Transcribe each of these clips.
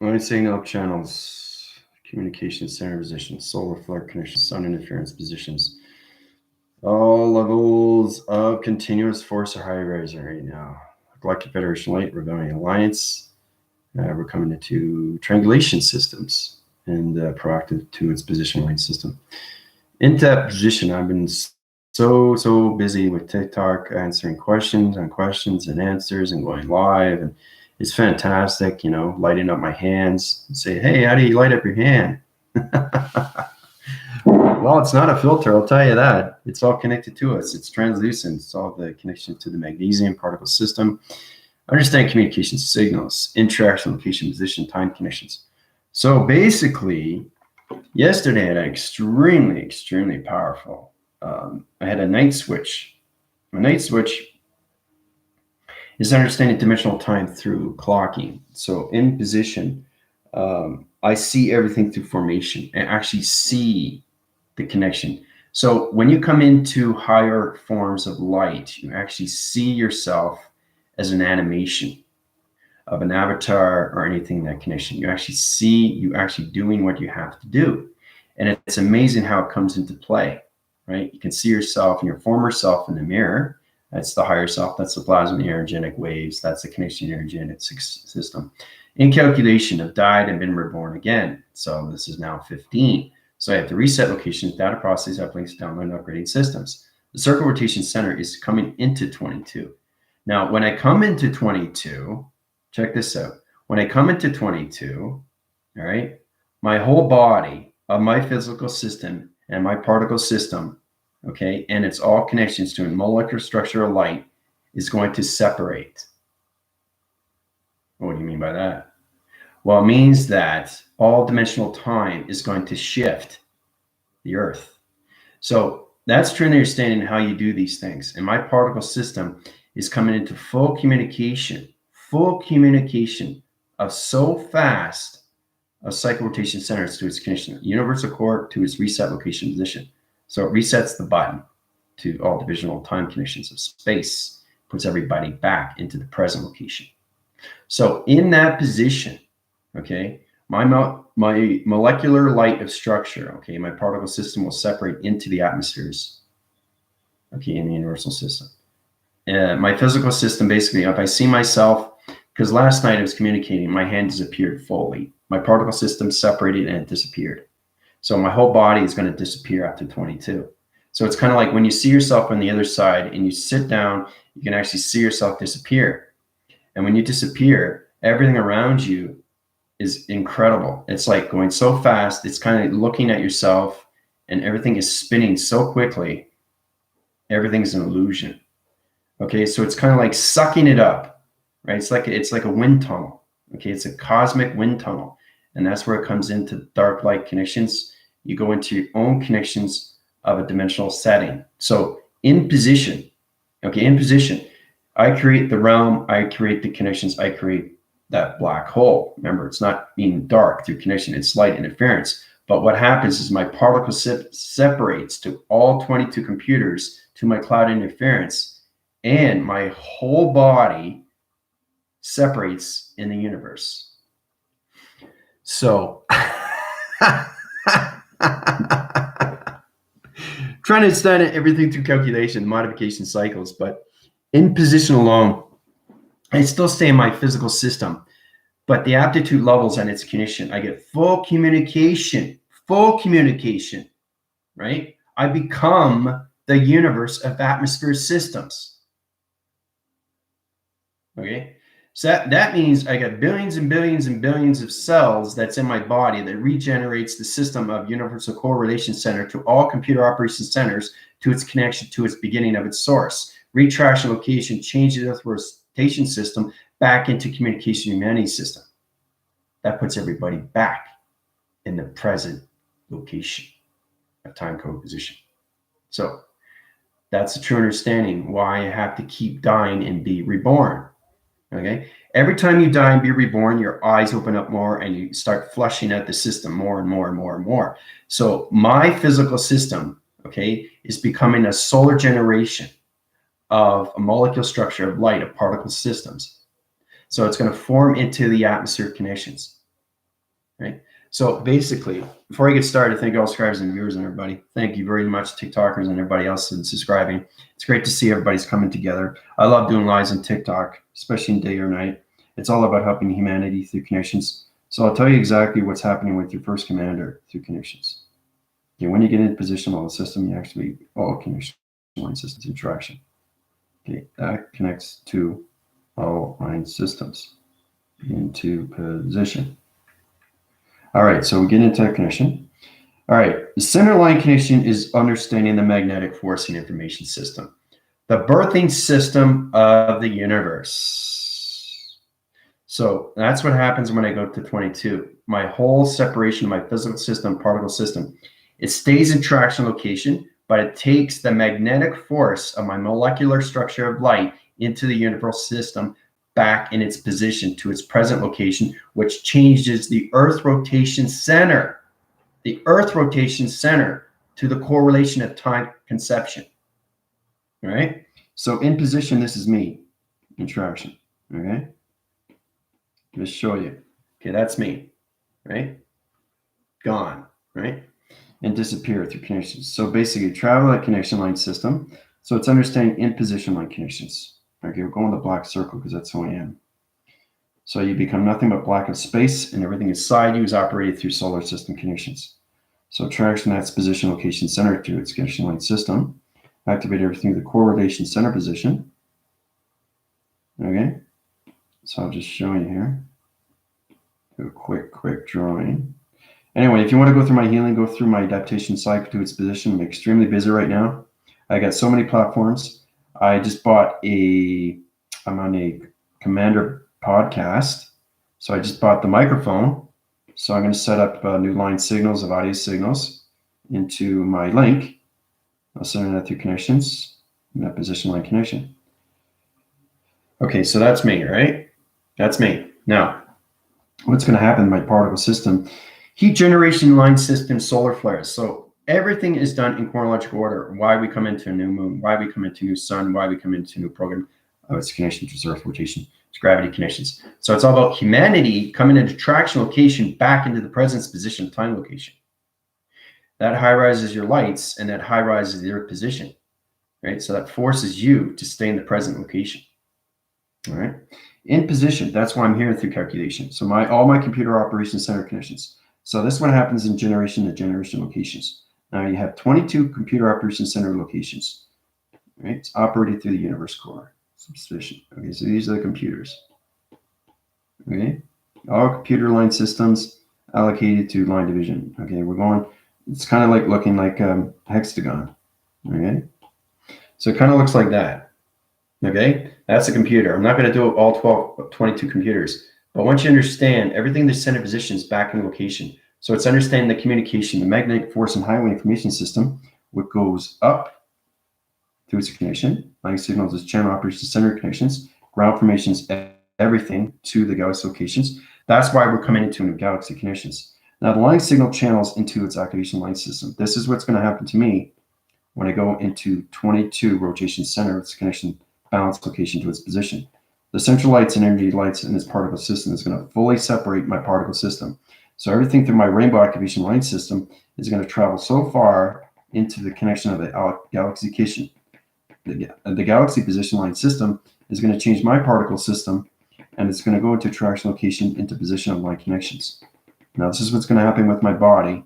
Light signal channels, communication center positions, solar flare connections, sun interference positions. All levels of continuous force are high rising right now. Galactic Federation Light, Rebellion Alliance. We're coming into triangulation systems and proactive to its position line system. Into that position, I've been so busy with TikTok answering questions and questions and answers and going live, and it's fantastic, lighting up my hands and say, hey, how do you light up your hand? Well, it's not a filter, I'll tell you that. It's all connected to us. It's translucent. It's all the connection to the magnesium particle system. Understand communication signals, interaction, location, position, time connections. So basically, yesterday I had an extremely powerful. I had a night switch. A night switch is understanding dimensional time through clocking. So in position, I see everything through formation and actually see the connection. So when you come into higher forms of light, you actually see yourself as an animation of an avatar or anything in that connection. You actually see you actually doing what you have to do. And it's amazing how it comes into play, right? You can see yourself and your former self in the mirror. That's the higher self. That's the plasma energetic waves. That's the connection energetic system. In calculation, I've died and been reborn again. So this is now 15. So I have to reset locations, data process, uplinks, download, and upgrading systems. The circle rotation center is coming into 22. Now, when I come into 22, check this out. When I come into 22, all right, my whole body of my physical system and my particle system, okay, and it's all connections to a molecular structure of light is going to separate. What do you mean by that? Well, it means that all dimensional time is going to shift the Earth. So that's true understanding how you do these things. And my particle system is coming into full communication of so fast of cycle rotation centers to its connection, universal core to its reset location position. So it resets the button to all divisional time connections of space, puts everybody back into the present location. So in that position, okay, my molecular light of structure, okay, my particle system will separate into the atmospheres, okay, in the universal system. My physical system, basically, if I see myself, because last night I was communicating, my hand disappeared fully. My particle system separated and it disappeared. So my whole body is going to disappear after 22. So it's kind of like when you see yourself on the other side and you sit down, you can actually see yourself disappear. And when you disappear, everything around you is incredible. It's like going so fast. It's kind of looking at yourself and everything is spinning so quickly. Everything's an illusion. Okay, so it's kind of like sucking it up, right? It's like a wind tunnel. Okay, it's a cosmic wind tunnel. And that's where it comes into dark light connections. You go into your own connections of a dimensional setting. So in position, okay, in position, I create the realm, I create the connections, I create that black hole. Remember, it's not being dark through connection, it's light interference. But what happens is my particle separates to all 22 computers to my cloud interference, and my whole body separates in the universe. So, trying to understand everything through calculation, modification cycles, but in position alone, I still stay in my physical system, but the aptitude levels and its connection, I get full communication, right? I become the universe of atmosphere systems. Okay, so that means I got billions and billions and billions of cells that's in my body that regenerates the system of universal correlation center to all computer operation centers to its connection to its beginning of its source. Retraction location changes the rotation system back into communication humanity system. That puts everybody back in the present location of time code position. So that's a true understanding why I have to keep dying and be reborn. Okay, every time you die and be reborn, your eyes open up more and you start flushing out the system more and more and more and more. So my physical system, okay, is becoming a solar generation of a molecular structure of light of particle systems. So it's going to form into the atmosphere connections. right? So basically, before I get started, thank all subscribers and viewers and everybody. Thank you very much, TikTokers and everybody else that's subscribing. It's great to see everybody's coming together. I love doing lives on TikTok, especially in day or night. It's all about helping humanity through connections. So I'll tell you exactly what's happening with your first commander through connections. Okay, when you get into position on the system, you actually all connection line systems interaction. Okay, that connects to all line systems into position. All right, so we get into a connection. All right, the center line connection is understanding the magnetic force and information system, the birthing system of the universe. So that's what happens when I go to 22. My whole separation of my physical system, particle system, it stays in traction location, but it takes the magnetic force of my molecular structure of light into the universal system back in its position to its present location, which changes the Earth rotation center, to the correlation of time conception. All right. So in position, this is me in traction. Okay. Just show you. Okay, that's me. Right. Gone. Right. And disappear through connections. So basically, travel that connection line system. So it's understanding in position line connections. Okay, we're going to the black circle because that's who I am. So you become nothing but black of space, and everything inside you is operated through solar system connections. So traction that's position, location, center to its connection line system. Activate everything through the correlation center position. Okay, so I'll just show you here. Do a quick drawing. Anyway, if you want to go through my healing, go through my adaptation cycle to its position. I'm extremely busy right now. I got so many platforms. I just bought I'm on a Commander podcast. So I just bought the microphone. So I'm going to set up new line signals of audio signals into my link. I'll send that through connections in that position line connection. Okay, so that's me, right? That's me. Now, what's going to happen in my particle system? Heat generation line system, solar flares. So everything is done in chronological order. Why we come into a new moon, why we come into a new sun, why we come into a new program. It's connection to Earth rotation, it's gravity connections. So it's all about humanity coming into traction location back into the presence position, time location. That high rises your lights, and that high rises the Earth position, right? So that forces you to stay in the present location. All right, in position. That's why I'm here through calculation. So all my computer operation center connections. So this one happens in generation to generation locations. Now you have 22 computer operation center locations. Right, it's operated through the universe core substation. Okay, so these are the computers. Okay, all computer line systems allocated to line division. Okay, we're going. It's kind of like looking like a hexagon. Okay, so it kind of looks like that. Okay, that's a computer. I'm not going to do all 22 computers, but once you understand everything, the center position is back in location. So it's understanding the communication, the magnetic force and highway information system, what goes up through its connection. Line signals is channel operation center connections, ground formations, everything to the galaxy locations. That's why we're coming into new galaxy connections. Now the line signal channels into its activation line system. This is what's going to happen to me when I go into 22 rotation center, its connection balance location to its position. The central lights and energy lights in this particle system is going to fully separate my particle system. So everything through my rainbow activation line system is going to travel so far into the connection of the galaxy connection. The galaxy position line system is going to change my particle system, and it's going to go into traction location into position of line connections. Now this is what's going to happen with my body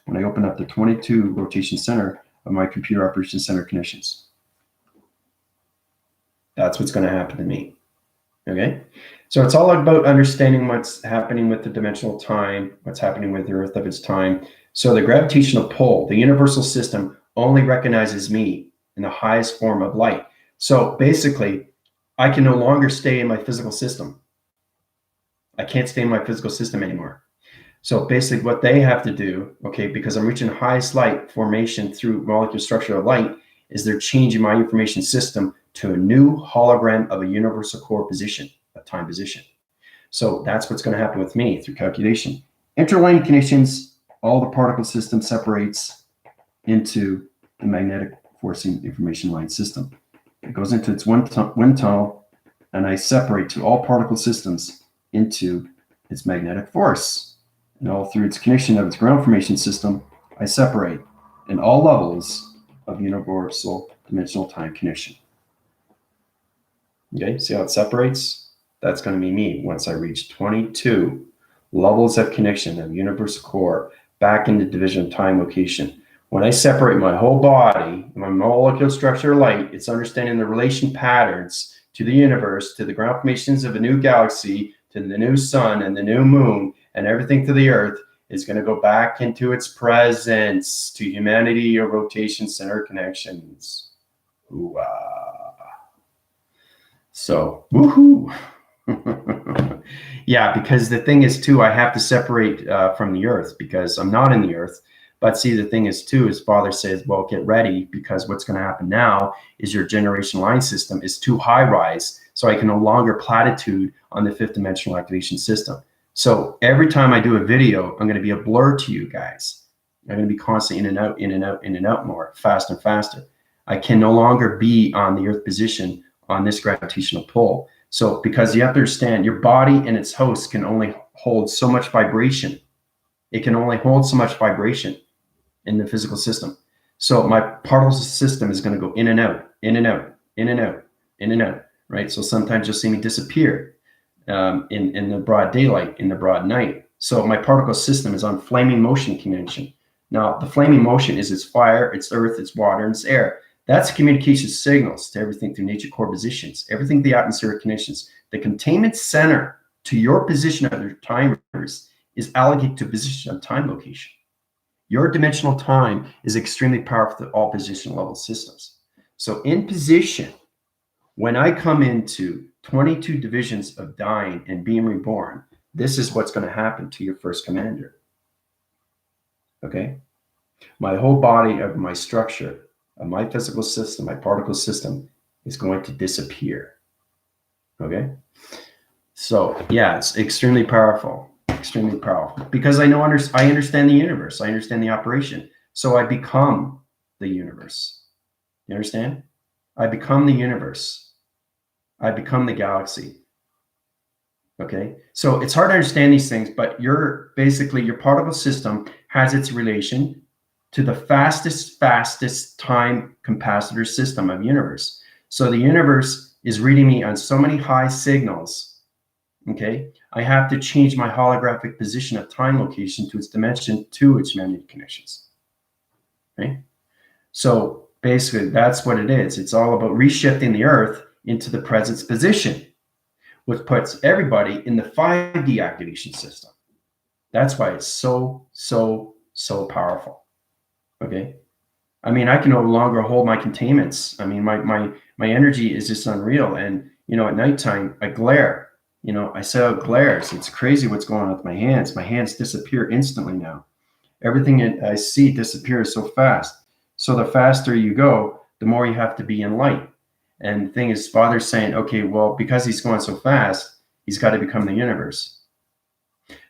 when I open up the 22 rotation center of my computer operation center connections. That's what's going to happen to me. Okay, so it's all about understanding what's happening with the dimensional time, what's happening with the Earth of its time. So the gravitational pull, the universal system, only recognizes me in the highest form of light. So basically, I can no longer stay in my physical system. I can't stay in my physical system anymore. So basically what they have to do, okay, because I'm reaching highest light formation through molecular structure of light, is they're changing my information system to a new hologram of a universal core position, a time position. So that's what's going to happen with me through calculation. Interline connections, all the particle system separates into the magnetic forcing information line system. It goes into its wind tunnel, and I separate to all particle systems into its magnetic force. And all through its connection of its ground formation system, I separate in all levels of universal dimensional time connection. Okay, see how it separates? That's going to be me once I reach 22 levels of connection of universal core back into division of time location. When I separate my whole body, my molecular structure of light, it's understanding the relation patterns to the universe, to the ground formations of a new galaxy, to the new sun and the new moon, and everything to the earth is going to go back into its presence to humanity or rotation center connections. Ooh-ah. So, woohoo! Yeah, because the thing is too, I have to separate from the earth because I'm not in the earth. But see, the thing is too, his father says, well, get ready because what's going to happen now is your generation line system is too high rise. So I can no longer platitude on the fifth dimensional activation system. So every time I do a video, I'm going to be a blur to you guys. I'm going to be constantly in and out, in and out, in and out more, faster and faster. I can no longer be on the earth position on this gravitational pull. So because you have to understand, your body and its host can only hold so much vibration. It can only hold so much vibration in the physical system. So my particle system is going to go in and out, in and out, in and out, in and out, right? So sometimes you'll see me disappear in the broad daylight, in the broad night. So my particle system is on flaming motion connection. Now, the flaming motion is its fire, its earth, its water, and its air. That's communication signals to everything through nature core positions, everything the atmospheric connections. The containment center to your position of your timers is allocated to position of time location. Your dimensional time is extremely powerful to all position level systems. So in position, when I come into 22 divisions of dying and being reborn, this is what's going to happen to your first commander. Okay? My whole body of my structure, of my physical system, my particle system is going to disappear. Okay? So yeah, it's extremely powerful. Extremely powerful because I understand the universe. I understand the operation. So I become the universe. You understand? I become the universe. I become the galaxy. Okay. So it's hard to understand these things, but your particle system has its relation to the fastest time capacitor system of universe. So the universe is reading me on so many high signals. Okay, I have to change my holographic position of time location to its dimension to its magnetic connections. Right? So basically, that's what it is. It's all about reshifting the Earth into the presence position, which puts everybody in the 5D activation system. That's why it's so powerful. Okay, I mean, I can no longer hold my containments. I mean, my energy is just unreal, and at nighttime I glare. I set out glares. It's crazy what's going on with my hands. My hands disappear instantly now. Everything I see disappears so fast. So the faster you go, the more you have to be in light. And the thing is, Father's saying, okay, well, because he's going so fast, he's got to become the universe.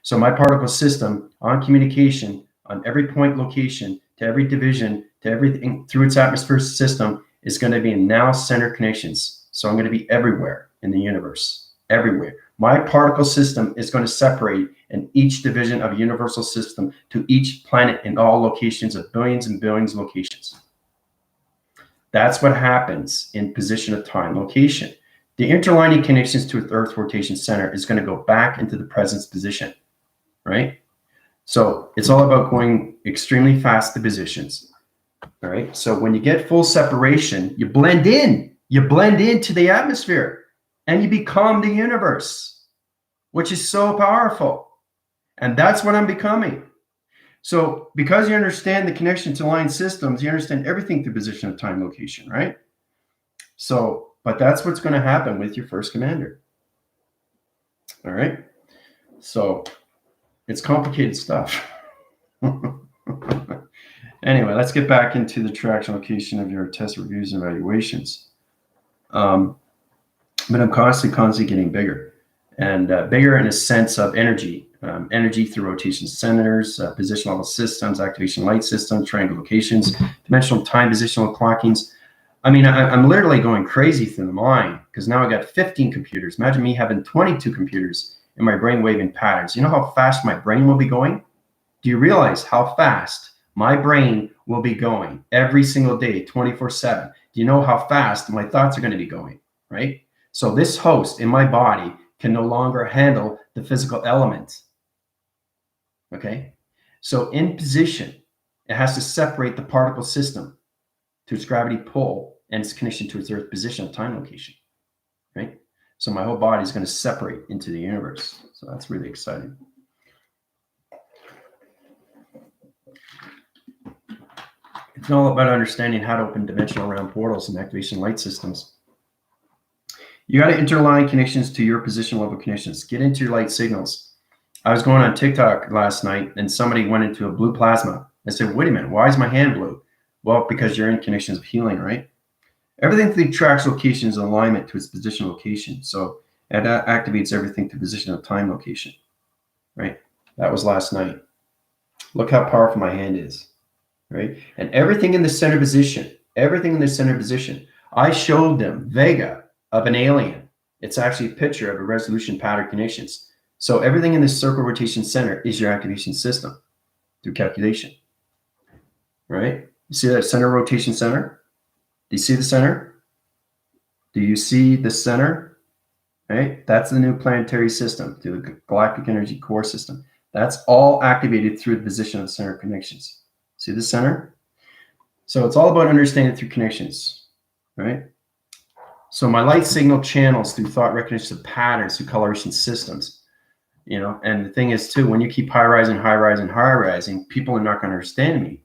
So my particle system on communication, on every point location, to every division, to everything through its atmosphere system is going to be in now center connections. So I'm going to be everywhere in the universe, everywhere. My particle system is going to separate in each division of a universal system to each planet in all locations of billions and billions of locations. That's what happens in position of time location. The interlining connections to Earth rotation center is going to go back into the presence position, right? So it's all about going extremely fast to positions, all right? So when you get full separation, you blend into the atmosphere. And you become the universe, which is so powerful. And that's what I'm becoming. So because you understand the connection to line systems, you understand everything through position of time location, right? So, but that's what's going to happen with your first commander. All right. So it's complicated stuff. Anyway, let's get back into the traction location of your test reviews and evaluations. But I'm constantly getting bigger, and bigger in a sense of energy, energy through rotation centers, position level systems, activation light systems, triangle locations, dimensional time, positional clockings. I mean, I'm literally going crazy through the mind because now I got 15 computers. Imagine me having 22 computers in my brainwave in patterns. You know how fast my brain will be going? Do you realize how fast my brain will be going every single day, 24/7? Do you know how fast my thoughts are going to be going, right? So this host in my body can no longer handle the physical element, okay? So in position, it has to separate the particle system to its gravity pull and its connection to its Earth position of time location, right? So my whole body is going to separate into the universe. So that's really exciting. It's all about understanding how to open dimensional round portals and activation light systems. You got to interline connections to your position level connections. Get into your light signals. I was going on TikTok last night and somebody went into a blue plasma. I said, wait a minute, why is my hand blue? Well, because you're in connections of healing, right? Everything through tracks location is alignment to its position location. So it activates everything to position of time location, right? That was last night. Look how powerful my hand is, right? And everything in the center position, I showed them Vega of an alien. It's actually a picture of a resolution pattern connections. So everything in this circle rotation center is your activation system through calculation, right? You see that center rotation center? Do you see the center? Do you see the center? Right? That's the new planetary system, through the galactic energy core system. That's all activated through the position of the center connections. See the center? So it's all about understanding through connections, right? So my light signal channels through thought recognition of patterns, through coloration systems, you know, and the thing is too, when you keep high rising, people are not going to understand me.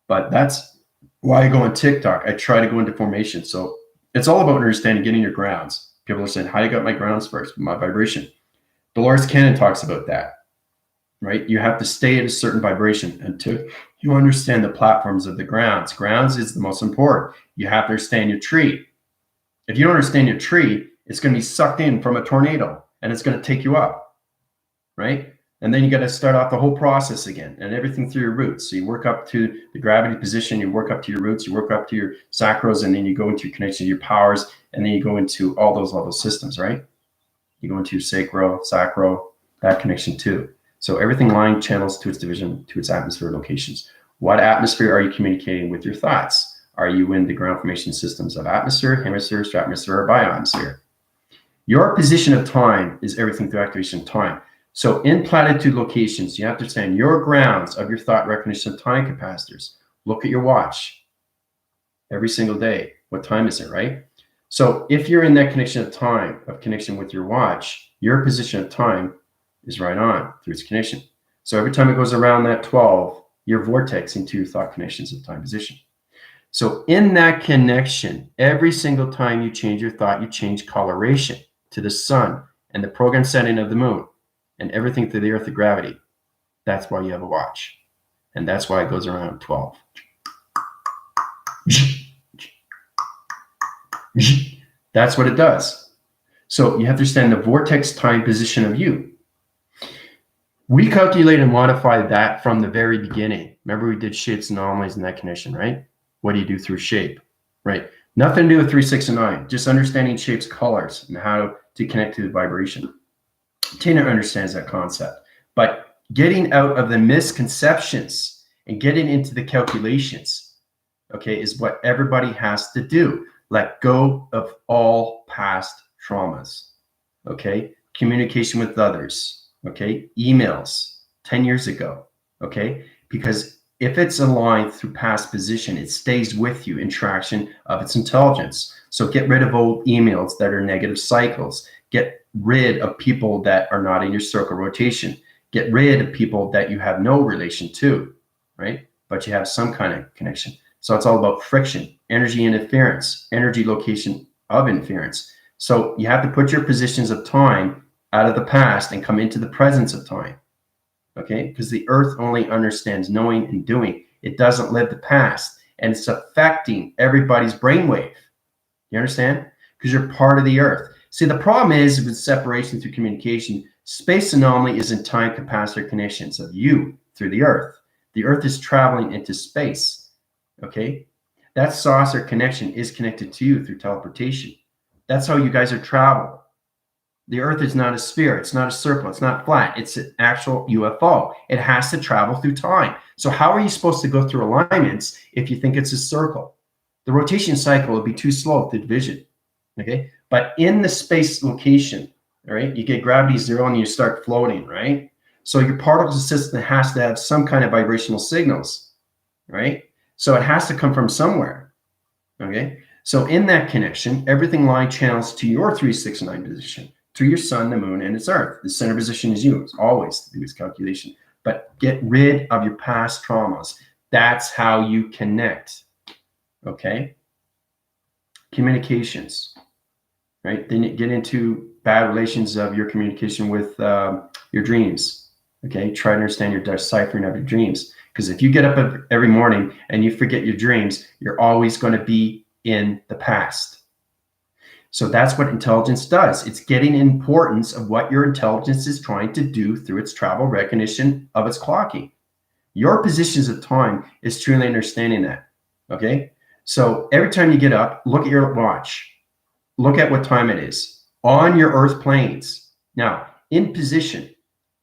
But that's why I go on TikTok. I try to go into formation. So it's all about understanding, getting your grounds. People are saying, how do you got my grounds first? My vibration. Dolores Cannon talks about that, right? You have to stay at a certain vibration until you understand the platforms of the grounds. Grounds is the most important. You have to understand your tree. If you don't understand your tree, it's going to be sucked in from a tornado and it's going to take you up, right? And then you got to start off the whole process again and everything through your roots. So you work up to the gravity position, you work up to your roots, you work up to your sacros, and then you go into your connection to your powers, and then you go into all those level systems, right? You go into your sacro, that connection too. So everything line channels to its division, to its atmosphere locations. What atmosphere are you communicating with your thoughts? Are you in the ground formation systems of atmosphere, hemisphere, stratosphere, or biosphere? Your position of time is everything through activation of time. So in platitude locations, you have to understand your grounds of your thought recognition of time capacitors. Look at your watch every single day. What time is it, right? So if you're in that connection of time, of connection with your watch, your position of time is right on through its connection. So every time it goes around that 12, you're vortexing to your thought connections of time position. So in that connection, every single time you change your thought, you change coloration to the sun and the program setting of the moon and everything through the earth of gravity. That's why you have a watch. And that's why it goes around 12. That's what it does. So you have to understand the vortex time position of you. We calculate and modify that from the very beginning. Remember, we did shapes and anomalies in that connection, right? What do you do through shape, right? Nothing to do with 3, 6, and 9. Just understanding shapes, colors, and how to connect to the vibration. Tina understands that concept. But getting out of the misconceptions and getting into the calculations, okay, is what everybody has to do. Let go of all past traumas, okay? Communication with others, okay? Emails 10 years ago, okay? Because if it's aligned through past position, it stays with you in traction of its intelligence. So get rid of old emails that are negative cycles. Get rid of people that are not in your circle rotation. Get rid of people that you have no relation to, right? But you have some kind of connection. So it's all about friction, energy interference, energy location of interference. So you have to put your positions of time out of the past and come into the presence of time. Okay, because the earth only understands knowing and doing. It doesn't live the past, and it's affecting everybody's brainwave. You understand? Because you're part of the earth. See, the problem is with separation through communication, space anomaly is in time capacitor connections of you through the earth. The earth is traveling into space. Okay, that saucer connection is connected to you through teleportation. That's how you guys are traveling. The Earth is not a sphere. It's not a circle. It's not flat. It's an actual UFO. It has to travel through time. So how are you supposed to go through alignments if you think it's a circle? The rotation cycle would be too slow with the division. Okay. But in the space location, all right, you get gravity zero and you start floating, right? So your particle system has to have some kind of vibrational signals, right? So it has to come from somewhere. Okay. So in that connection, everything line channels to your 369 position, to your sun, the moon, and its Earth. The center position is you. It's always to do its calculation. But get rid of your past traumas. That's how you connect. Okay. Communications, right? Then you get into bad relations of your communication with your dreams. Okay. Try to understand your deciphering of your dreams. Because if you get up every morning and you forget your dreams, you're always going to be in the past. So that's what intelligence does. It's getting importance of what your intelligence is trying to do through its travel recognition of its clocking. Your positions of time is truly understanding that. Okay. So every time you get up, look at your watch. Look at what time it is on your Earth planes. Now, in position,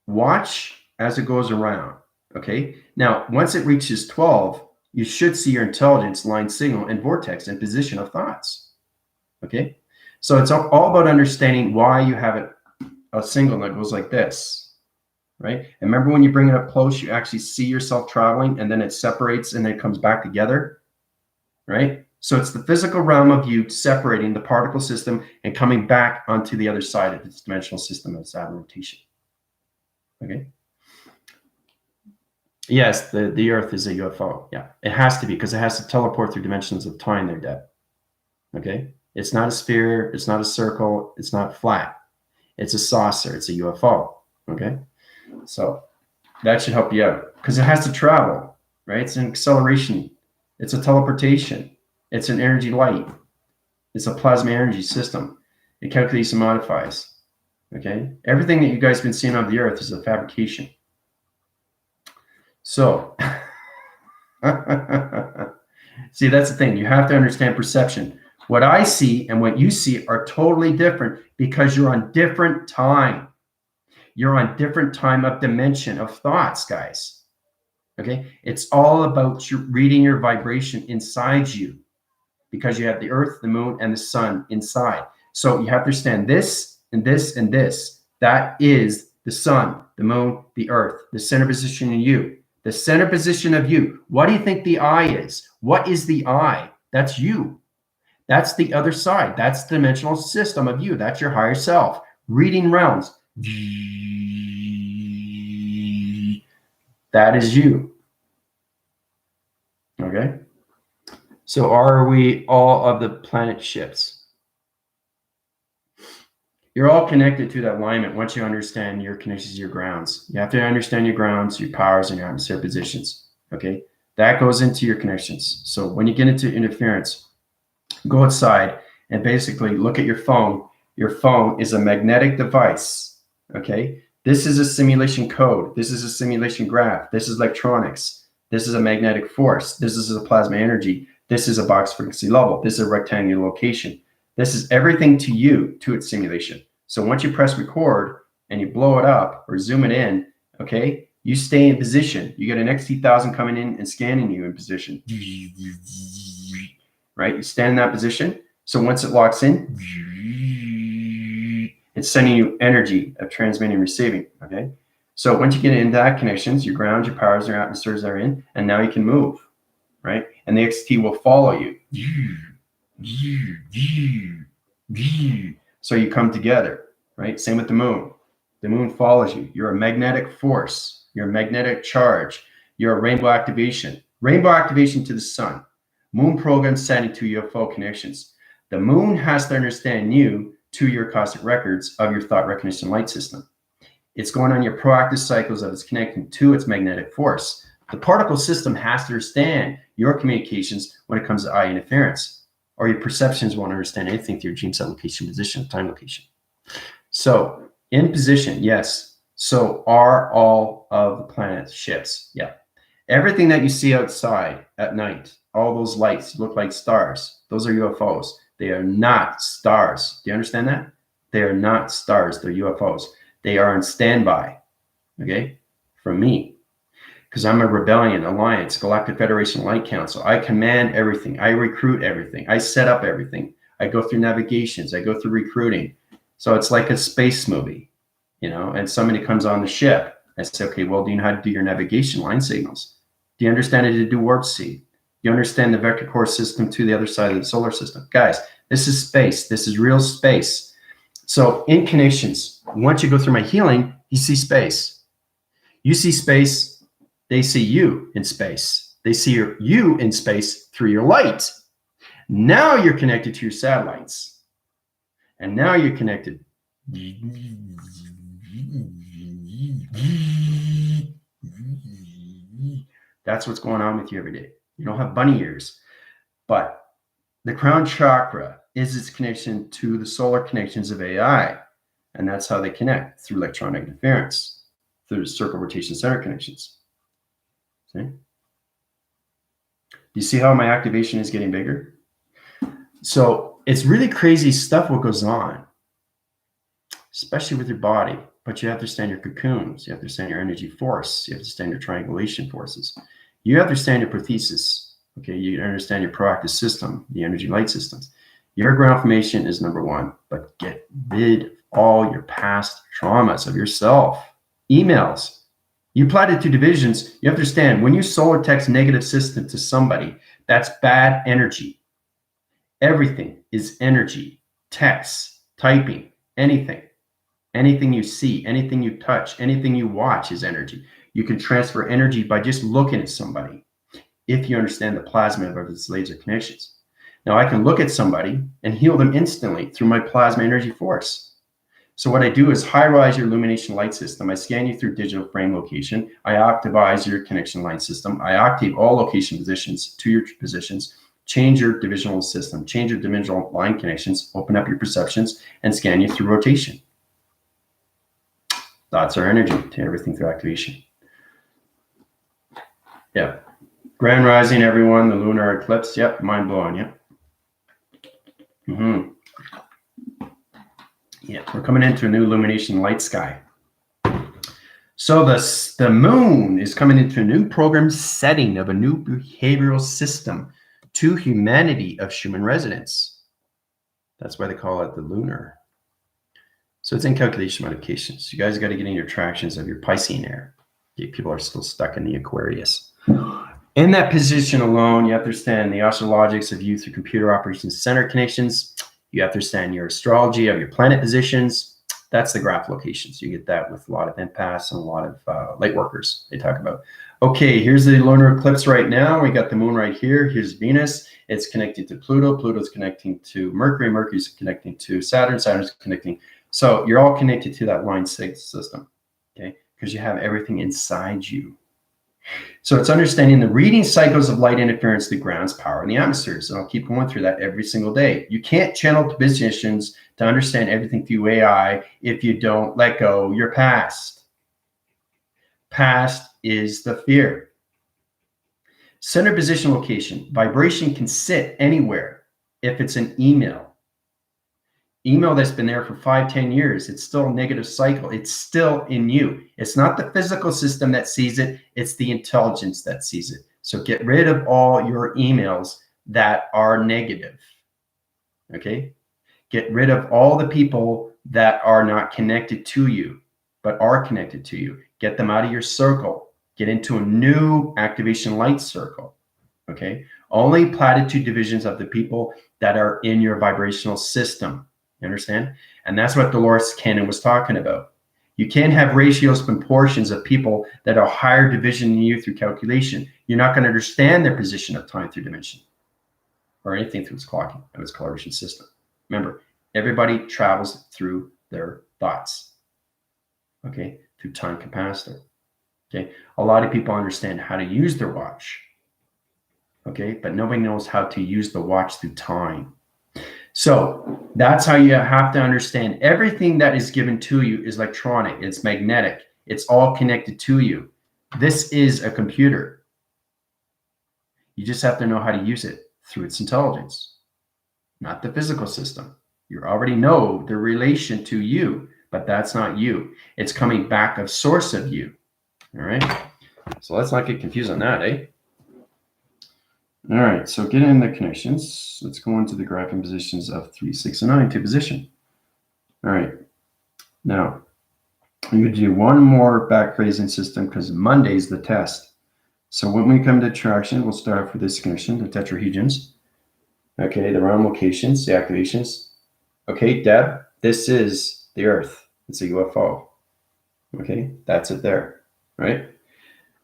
watch as it goes around. Okay. Now, once it reaches 12, you should see your intelligence line signal and vortex and position of thoughts. Okay. So it's all about understanding why you have a signal that goes like this, right? And remember when you bring it up close, you actually see yourself traveling and then it separates and then it comes back together, right? So it's the physical realm of you separating the particle system and coming back onto the other side of its dimensional system of Saturn rotation. Okay. Yes, the Earth is a UFO. Yeah, it has to be because it has to teleport through dimensions of time there, Deb. Okay. It's not a sphere. It's not a circle. It's not flat. It's a saucer. It's a UFO. Okay. So that should help you out because it has to travel, right? It's an acceleration. It's a teleportation. It's an energy light. It's a plasma energy system. It calculates and modifies. Okay. Everything that you guys have been seeing on the Earth is a fabrication. So, see, that's the thing. You have to understand perception. What I see and what you see are totally different because you're on different time. You're on different time of dimension of thoughts, guys. Okay. It's all about reading your vibration inside you because you have the Earth, the moon, and the sun inside. So you have to understand this and this and this. That is the sun, the moon, the Earth, the center position in you. The center position of you. What do you think the I is? What is the I? That's you. That's the other side. That's the dimensional system of you. That's your higher self. Reading realms. That is you. Okay. So are we all of the planet ships? You're all connected to that alignment once you understand your connections to your grounds. You have to understand your grounds, your powers, and your atmosphere positions. Okay. That goes into your connections. So when you get into interference, go outside and basically look at your phone. Your phone is a magnetic device. Okay. This is a simulation code. This is a simulation graph. This is electronics. This is a magnetic force. This is a plasma energy. This is a box frequency level. This is a rectangular location. This is everything to you, to its simulation. So once you press record and you blow it up or zoom it in, okay, you stay in position. You get an XT1000 coming in and scanning you in position. Right? You stand in that position. So once it locks in, it's sending you energy of transmitting and receiving. Okay. So once you get into that connections, your ground, your powers, your atmospheres are in, and now you can move. Right? And the XT will follow you. So you come together. Right? Same with the moon. The moon follows you. You're a magnetic force. You're a magnetic charge. You're a rainbow activation. Rainbow activation to the sun. Moon program setting to UFO connections. The moon has to understand you to your cosmic records of your thought recognition light system. It's going on your proactive cycles of it's connecting to its magnetic force. The particle system has to understand your communications when it comes to eye interference, or your perceptions won't understand anything through your gene set location, position, time location. So in position, yes. So are all of the planets ships? Yeah. Everything that you see outside at night, all those lights look like stars. Those are UFOs. They are not stars. Do you understand that? They are not stars. They're UFOs. They are on standby, okay, from me. Because I'm a rebellion, alliance, Galactic Federation Light Council. I command everything. I recruit everything. I set up everything. I go through navigations. I go through recruiting. So it's like a space movie, you know, and somebody comes on the ship. I say, okay, well, do you know how to do your navigation line signals? Do you understand how to do warp speed? You understand the vector core system to the other side of the solar system? Guys, this is space. This is real space. So in connections, once you go through my healing, you see space. You see space. They see you in space. They see you in space through your light. Now you're connected to your satellites. And now you're connected. That's what's going on with you every day. You don't have bunny ears. But the crown chakra is its connection to the solar connections of AI. And that's how they connect, through electronic interference, through circle rotation center connections. See? Do you see how my activation is getting bigger? So it's really crazy stuff what goes on, especially with your body. But you have to understand your cocoons. You have to understand your energy force. You have to understand your triangulation forces. You have to understand your prothesis. Okay, you understand your proactive system, the energy light systems. Your ground formation is number one, but get rid of all your past traumas of yourself. Emails. You applied it to divisions. You have to understand, when you solar text negative system to somebody, that's bad energy. Everything is energy. Text, typing, anything. Anything you see, anything you touch, anything you watch is energy. You can transfer energy by just looking at somebody, if you understand the plasma of its laser connections. Now, I can look at somebody and heal them instantly through my plasma energy force. So what I do is high-rise your illumination light system. I scan you through digital frame location. I octavize your connection line system. I octave all location positions to your positions, change your divisional system, change your dimensional line connections, open up your perceptions, and scan you through rotation. Thoughts are energy to everything through activation. Yeah. Grand rising, everyone. The lunar eclipse. Yep. Mind blowing. Yeah. Yeah, we're coming into a new illumination light sky. So the moon is coming into a new program setting of a new behavioral system to humanity of Schumann resonance. That's why they call it the lunar. So it's in calculation modifications. You guys got to get in your tractions of your Piscean air. Okay, people are still stuck in the Aquarius. In that position alone, you have to understand the astrologics of you through computer operations center connections. You have to understand your astrology of your planet positions. That's the graph locations. You get that with a lot of empaths and a lot of light workers. They talk about, okay, here's the lunar eclipse right now. We got the moon right here. Here's Venus. It's connecting to Pluto. Pluto's connecting to Mercury. Mercury's connecting to Saturn. Saturn's connecting. So you're all connected to that line 6 system, okay? Because you have everything inside you. So it's understanding the reading cycles of light interference, the ground's power, and the atmospheres. And I'll keep going through that every single day. You can't channel positions to understand everything through AI if you don't let go your past. Past is the fear. Center position location. Vibration can sit anywhere if it's an email. Email that's been there for 5-10 years, it's still a negative cycle. It's still in you. It's not the physical system that sees it. It's the intelligence that sees it. So get rid of all your emails that are negative. Okay? Get rid of all the people that are not connected to you, but are connected to you. Get them out of your circle. Get into a new activation light circle. Okay? Only platitude divisions of the people that are in your vibrational system. You understand? And that's what Dolores Cannon was talking about. You can't have ratios and proportions of people that are higher division than you through calculation. You're not going to understand their position of time through dimension or anything through its clocking of its calibration system. Remember, everybody travels through their thoughts, okay, through time capacitor. Okay, a lot of people understand how to use their watch, okay, but nobody knows how to use the watch through time. So that's how you have to understand everything that is given to you is electronic. It's magnetic. It's all connected to you. This is a computer. You just have to know how to use it through its intelligence, not the physical system. You already know the relation to you, but that's not you. It's coming back of source of you. All right. So let's not get confused on that, eh? All right. So get in the connections. Let's go into the graphing positions of 3, 6, and 9 to position. All right. Now, I'm going to do one more back raising system because Monday's the test. So when we come to traction, we'll start off with this connection, the tetrahedrons. Okay, the round locations, the activations. Okay, Deb, this is the Earth. It's a UFO. Okay, that's it there, right?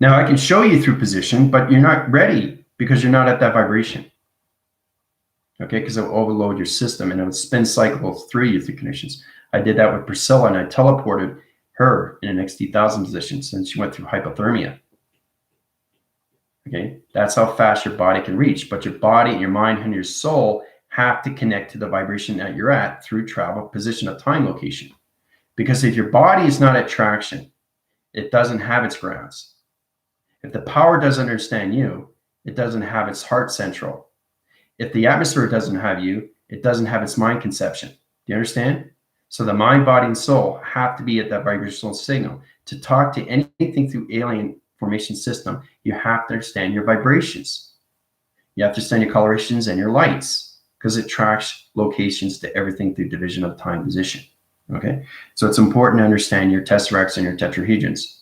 Now I can show you through position, but you're not ready because you're not at that vibration. Okay, because it'll overload your system and it would spin cycle through you through connections. I did that with Priscilla and I teleported her in an XT1000 position since she went through hypothermia. Okay, that's how fast your body can reach, but your body, your mind, and your soul have to connect to the vibration that you're at through travel, position, of time, location. Because if your body is not at traction, it doesn't have its grounds. If the power doesn't understand you, it doesn't have its heart central. If the atmosphere doesn't have you, it doesn't have its mind conception. Do you understand? So the mind, body, and soul have to be at that vibrational signal. To talk to anything through alien formation system, you have to understand your vibrations. You have to understand your colorations and your lights because it tracks locations to everything through division of time position. Okay, so it's important to understand your tesseracts and your tetrahedrons.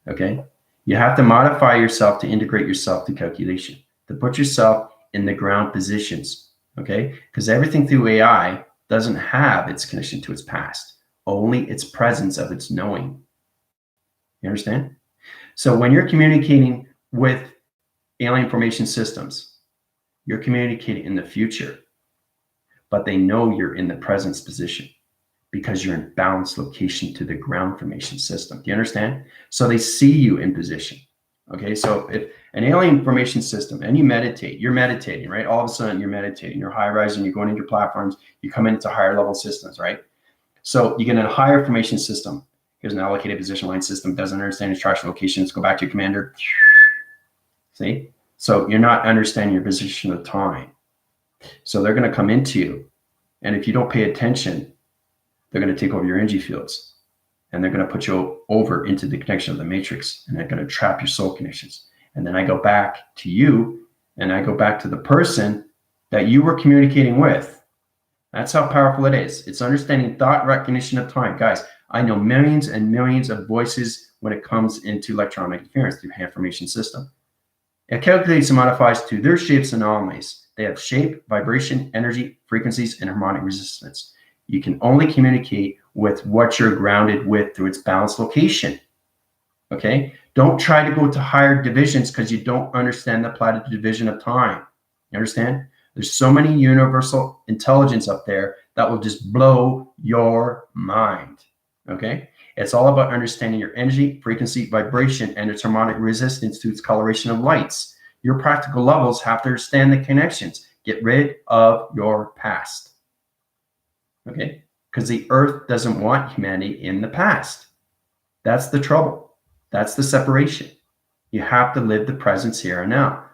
Okay, you have to modify yourself to integrate yourself to calculation, to put yourself in the ground positions. Okay, because everything through AI doesn't have its connection to its past, only its presence of its knowing. You understand? So when you're communicating with alien formation systems, you're communicating in the future, but they know you're in the presence position because you're in balanced location to the ground formation system. Do you understand? So they see you in position. Okay, so if an alien formation system and you meditate, you're meditating, right? All of a sudden you're meditating, you're high rising, you're going into platforms, you come into higher level systems, right? So you get in a higher formation system. Here's an allocated position line system, doesn't understand its traction locations, go back to your commander. See? So you're not understanding your position of time. So they're going to come into you. And if you don't pay attention, they're going to take over your energy fields. And they're going to put you over into the connection of the matrix. And they're going to trap your soul connections. And then I go back to you and I go back to the person that you were communicating with. That's how powerful it is. It's understanding thought recognition of time. Guys, I know millions and millions of voices when it comes into electronic interference through hand formation system. It calculates and modifies to their shapes and anomalies. They have shape, vibration, energy, frequencies, and harmonic resistance. You can only communicate with what you're grounded with through its balanced location. Okay? Don't try to go to higher divisions because you don't understand the platted division of time. You understand? There's so many universal intelligence up there that will just blow your mind. Okay? It's all about understanding your energy, frequency, vibration, and its harmonic resistance to its coloration of lights. Your practical levels have to understand the connections. Get rid of your past. Okay? Because the earth doesn't want humanity in the past. That's the trouble. That's the separation. You have to live the presence here and now.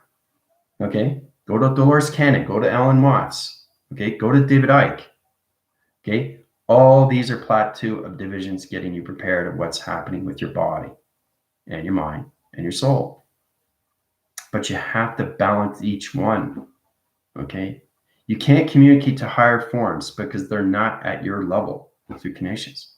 Okay? Go to Dolores Cannon. Go to Alan Watts. Okay? Go to David Icke. Okay? All these are plateau of divisions getting you prepared of what's happening with your body and your mind and your soul. But you have to balance each one. Okay? You can't communicate to higher forms because they're not at your level through connections.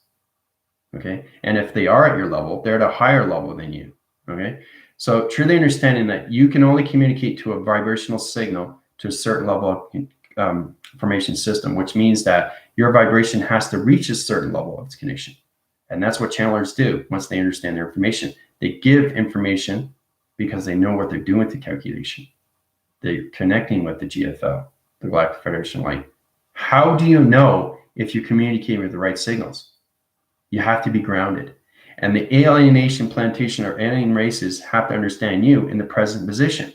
Okay? And if they are at your level, they're at a higher level than you. Okay? So truly understanding that you can only communicate to a vibrational signal to a certain level of formation system, which means that your vibration has to reach a certain level of its connection. And that's what channelers do once they understand their information. They give information because they know what they're doing with the calculation. They're connecting with the GFL, the Galactic Federation Light. How do you know if you're communicating with the right signals? You have to be grounded. And the alienation plantation or alien races have to understand you in the present position.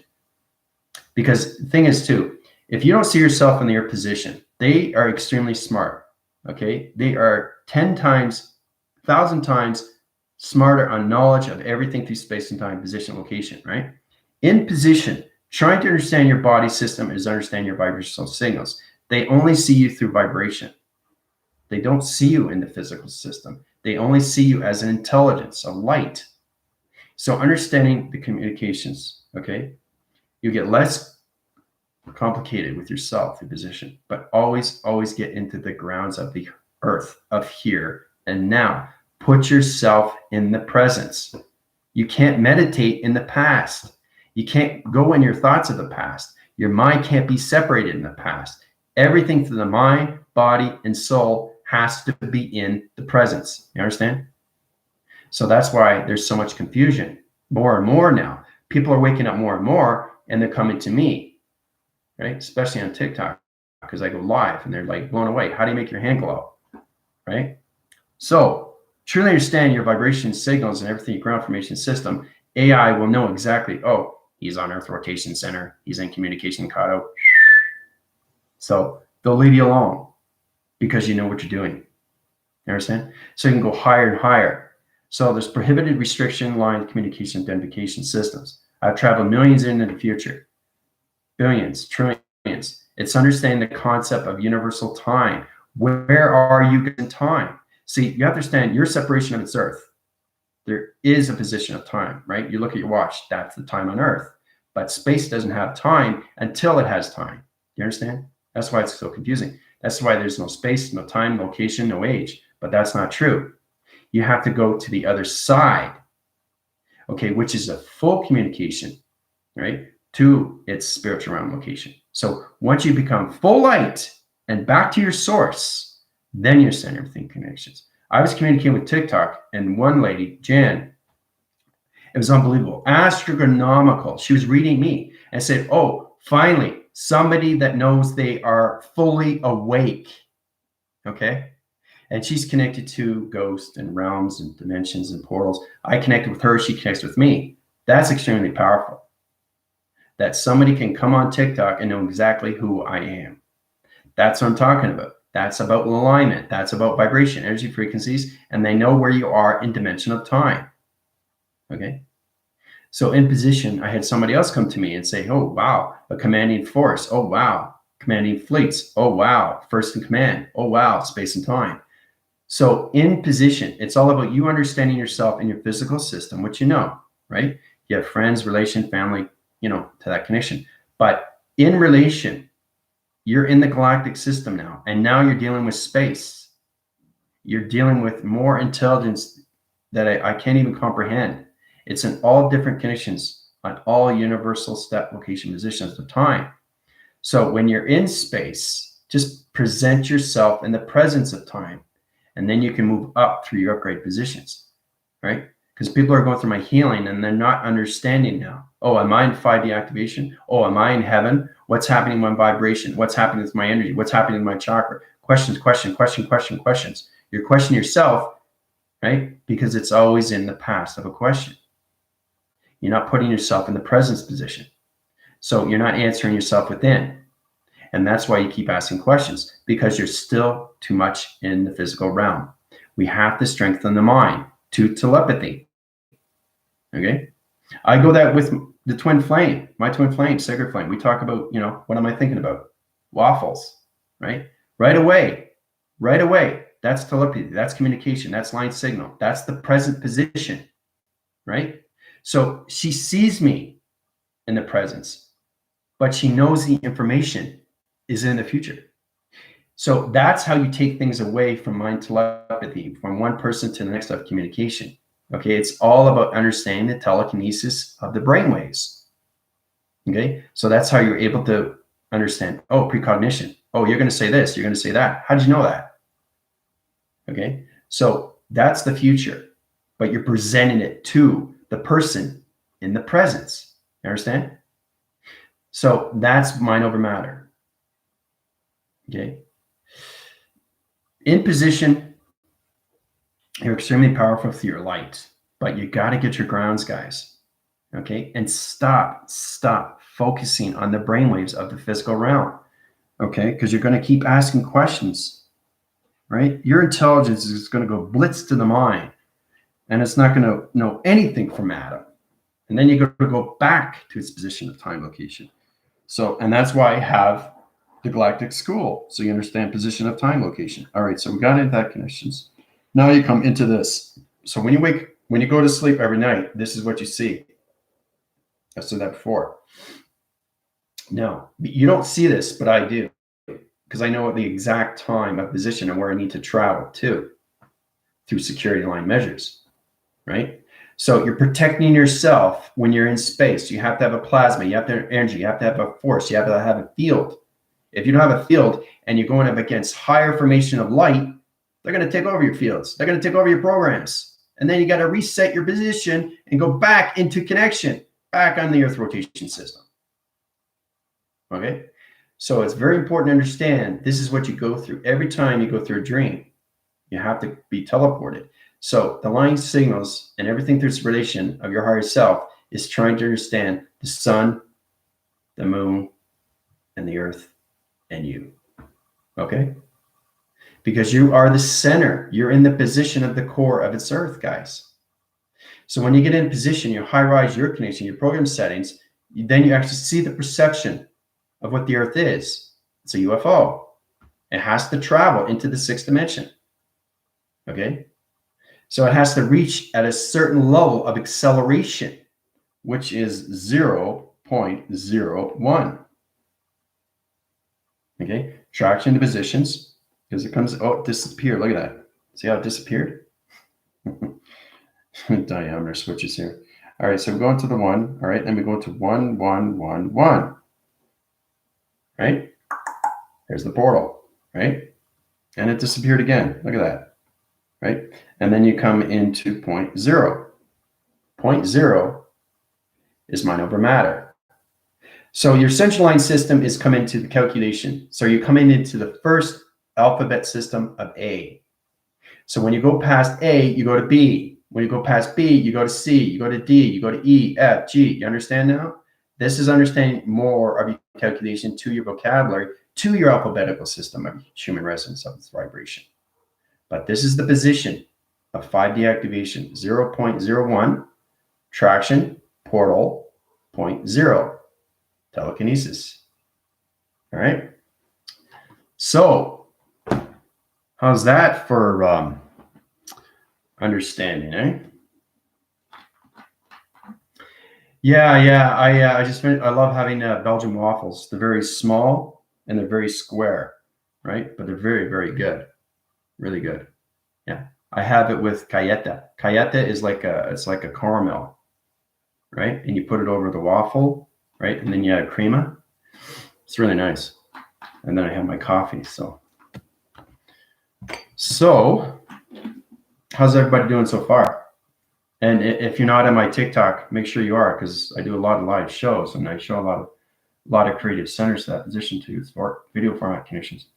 Because the thing is too, if you don't see yourself in your position, they are extremely smart. Okay? They are 10 times, 1,000 times smarter on knowledge of everything through space and time, position, location, right? In position, trying to understand your body system is understand your vibrational signals. They only see you through vibration. They don't see you in the physical system. They only see you as an intelligence, a light. So understanding the communications, okay, you get less complicated with yourself, your position, but always get into the grounds of the earth, of here and now. Put yourself in the presence. You can't meditate in the past. You can't go in your thoughts of the past. Your mind can't be separated in the past. Everything to the mind, body, and soul has to be in the presence. You understand? So that's why there's so much confusion. More and more now. People are waking up more and more, and they're coming to me, right? Especially on TikTok, because I go live, and they're like blown away. How do you make your hand glow, right? So truly understand your vibration signals and everything, your ground formation system. AI will know exactly, oh, he's on Earth Rotation Center. He's in Communication Kado. So they'll leave you alone because you know what you're doing. You understand? So you can go higher and higher. So there's prohibited restriction line communication identification systems. I've traveled millions into the future, billions, trillions. It's understanding the concept of universal time. Where are you in time? See, you have to understand your separation of its Earth. There is a position of time, right? You look at your watch, that's the time on Earth. But space doesn't have time until it has time. You understand? That's why it's so confusing. That's why there's no space, no time, location, no age. But that's not true. You have to go to the other side, okay, which is a full communication, right, to its spiritual realm location. So once you become full light and back to your source, then you send everything connections. I was communicating with TikTok, and one lady, Jan, it was unbelievable, astronomical. She was reading me and said, oh, finally, somebody that knows they are fully awake, okay? And she's connected to ghosts and realms and dimensions and portals. I connected with her. She connects with me. That's extremely powerful. That somebody can come on TikTok and know exactly who I am. That's what I'm talking about. That's about alignment. That's about vibration, energy frequencies, and they know where you are in dimension of time. Okay? So in position, I had somebody else come to me and say, oh, wow, a commanding force. Oh, wow, commanding fleets. Oh, wow, first in command. Oh, wow, space and time. So in position, it's all about you understanding yourself and your physical system, which you know, right? You have friends, relation, family, you know, to that connection. But in relation, you're in the galactic system now, and now you're dealing with space. You're dealing with more intelligence that I can't even comprehend. It's in all different connections on all universal step, location, positions of time. So when you're in space, just present yourself in the presence of time. And then you can move up through your upgrade positions, right? Because people are going through my healing and they're not understanding now. Oh, am I in 5D activation? Oh, am I in heaven? What's happening with my vibration? What's happening with my energy? What's happening with my chakra? Questions. You're questioning yourself, right? Because it's always in the past of a question. You're not putting yourself in the presence position. So you're not answering yourself within. And that's why you keep asking questions, because you're still too much in the physical realm. We have to strengthen the mind to telepathy. Okay? I go that with the twin flame, my twin flame, sacred flame. We talk about, you know, what am I thinking about? Waffles, right? Right away. That's telepathy. That's communication. That's line signal. That's the present position, right? So she sees me in the presence, but she knows the information is in the future. So that's how you take things away from mind telepathy, from one person to the next of communication. Okay, it's all about understanding the telekinesis of the brainwaves. Okay, so that's how you're able to understand, oh, precognition. Oh, you're going to say this, you're going to say that. How did you know that? Okay, so that's the future, but you're presenting it to the person in the presence. You understand? So that's mind over matter. Okay. In position, you're extremely powerful through your light, but you got to get your grounds, guys. Okay. And stop focusing on the brainwaves of the physical realm. Okay. Because you're going to keep asking questions, right? Your intelligence is going to go blitz to the mind, and it's not going to know anything from Adam. And then you're going to go back to its position of time location. So, and that's why I have the galactic school. So you understand position of time, location. All right, so we got into that connections. Now you come into this. So when you go to sleep every night, this is what you see. I said that before. Now, you don't see this, but I do, because I know the exact time of position and where I need to travel to through security line measures, right? So you're protecting yourself when you're in space. You have to have a plasma, you have to have energy, you have to have a force, you have to have a field. If you don't have a field and you're going up against higher formation of light, they're going to take over your fields. They're going to take over your programs. And then you got to reset your position and go back into connection, back on the Earth rotation system. Okay? So it's very important to understand this is what you go through. Every time you go through a dream, you have to be teleported. So the line signals and everything through this relation of your higher self is trying to understand the sun, the moon, and the earth, and you. Okay? Because you are the center. You're in the position of the core of its earth, guys. So when you get in position, you high-rise your connection, your program settings, then you actually see the perception of what the earth is. It's a UFO. It has to travel into the sixth dimension. Okay? So it has to reach at a certain level of acceleration, which is 0.01. Okay? Traction to positions, because it comes, oh, it disappeared. Look at that. See how it disappeared? Diameter switches here. All right, so we go into the 1. All right, then we go to 1, 1, 1, 1. Right? There's the portal, right? And it disappeared again. Look at that. Right? And then you come into point 0. Point 0 is mind over matter. So your central line system is come into the calculation. So you're coming into the first alphabet system of A. So when you go past A, you go to B. When you go past B, you go to C, you go to D, you go to E, F, G. You understand now? This is understanding more of your calculation to your vocabulary, to your alphabetical system of human resonance of its vibration. But this is the position of 5D activation, 0.01, traction, portal, 0.0, telekinesis. All right? So, how's that for understanding, eh? Yeah. I love having Belgian waffles. They're very small and they're very square, right? But they're very, very good. Really good. Yeah. I have it with cayeta. Cayeta is it's like a caramel, right? And you put it over the waffle, right? And then you add crema. It's really nice. And then I have my coffee. So how's everybody doing so far? And if you're not on my TikTok, make sure you are, because I do a lot of live shows and I show a lot of creative centers to that position too, for video format conditions.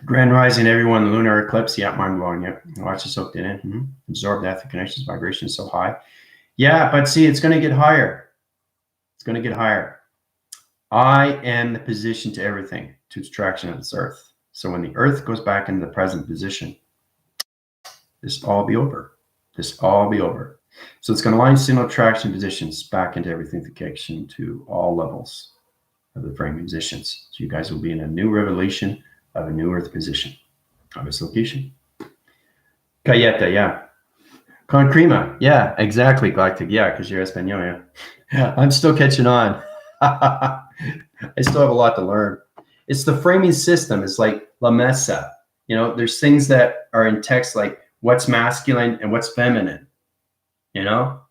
Grand rising, everyone. The lunar eclipse, yeah, mind blowing. Yeah, watch it soaked in. Absorb that. The connections vibration is so high. Yeah, but see, it's going to get higher. It's going to get higher. I am the position to everything, to its traction of this earth. So when the earth goes back into the present position, this will all be over. This will all be over. So it's going to line signal traction positions back into everything, the connection to all levels of the framing positions. So you guys will be in a new revelation of a new earth position of its location. Cayeta, yeah. Con crema, yeah, exactly, Galactic, yeah, because you're Espanol, yeah. Yeah, I'm still catching on. I still have a lot to learn. It's the framing system. It's like La Mesa. You know, there's things that are in text like what's masculine and what's feminine. You know,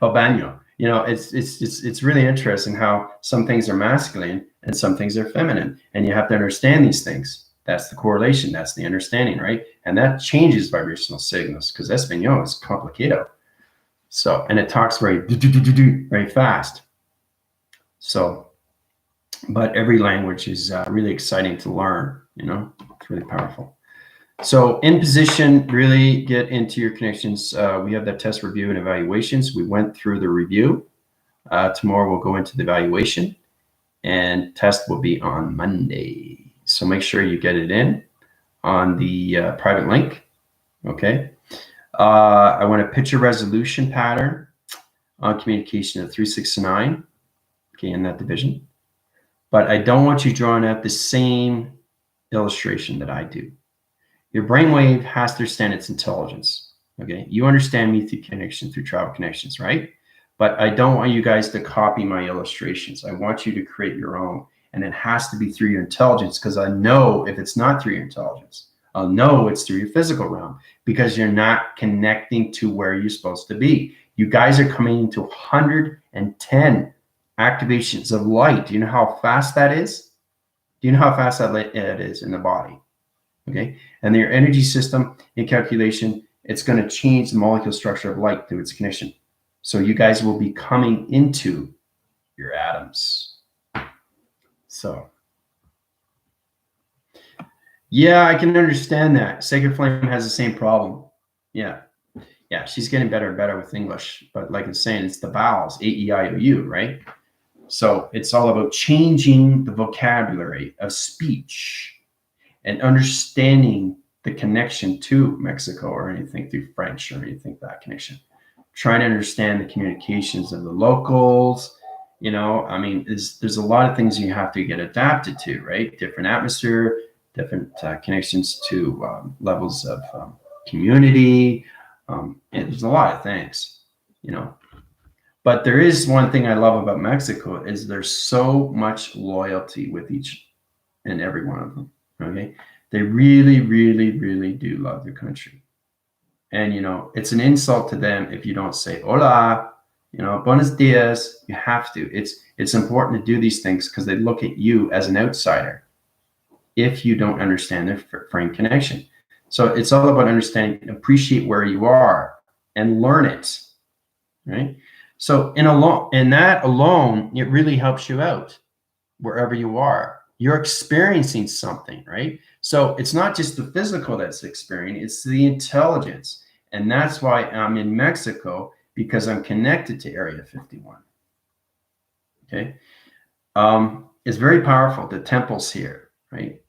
El Baño. You know, it's really interesting how some things are masculine and some things are feminine, and you have to understand these things. That's the correlation. That's the understanding, right? And that changes vibrational signals because Espanol is complicado. So, and it talks very fast. So, but every language is really exciting to learn, you know, it's really powerful. So in position, really get into your connections. We have that test review and evaluations. We went through the review. Tomorrow we'll go into the evaluation and test will be on Monday. So make sure you get it in on the private link. Okay. I want a picture resolution pattern. on communication of 369, okay, in that division. But I don't want you drawing out the same illustration that I do. Your brainwave has to understand its intelligence, okay? You understand me through connection, through travel connections, right? But I don't want you guys to copy my illustrations. I want you to create your own. And it has to be through your intelligence, because I know if it's not through your intelligence, I'll know it's through your physical realm, because you're not connecting to where you're supposed to be. You guys are coming into 110 activations of light. Do you know how fast that is? Do you know how fast that it is in the body? Okay. And your energy system in calculation, it's going to change the molecule structure of light through its connection. So you guys will be coming into your atoms. So, yeah, I can understand that. Sacred Flame has the same problem. Yeah. Yeah, she's getting better and better with English. But like I'm saying, it's the vowels, A-E-I-O-U, right? So it's all about changing the vocabulary of speech and understanding the connection to Mexico, or anything through French, or anything that connection. Trying to understand the communications of the locals. You know, I mean, there's a lot of things you have to get adapted to, right? Different atmosphere, different connections to levels of community. And there's a lot of things, you know. But there is one thing I love about Mexico, is there's so much loyalty with each and every one of them. Okay, they really, really, really do love their country. And you know, it's an insult to them if you don't say hola, you know, buenos dias. You have to. It's important to do these things, because they look at you as an outsider if you don't understand their frame connection. So it's all about understanding, appreciate where you are, and learn it, right? So in that alone, it really helps you out wherever you are. You're experiencing something, right? So it's not just the physical that's experiencing, it's the intelligence. And that's why I'm in Mexico, because I'm connected to Area 51. Okay. It's very powerful. The temples here, right?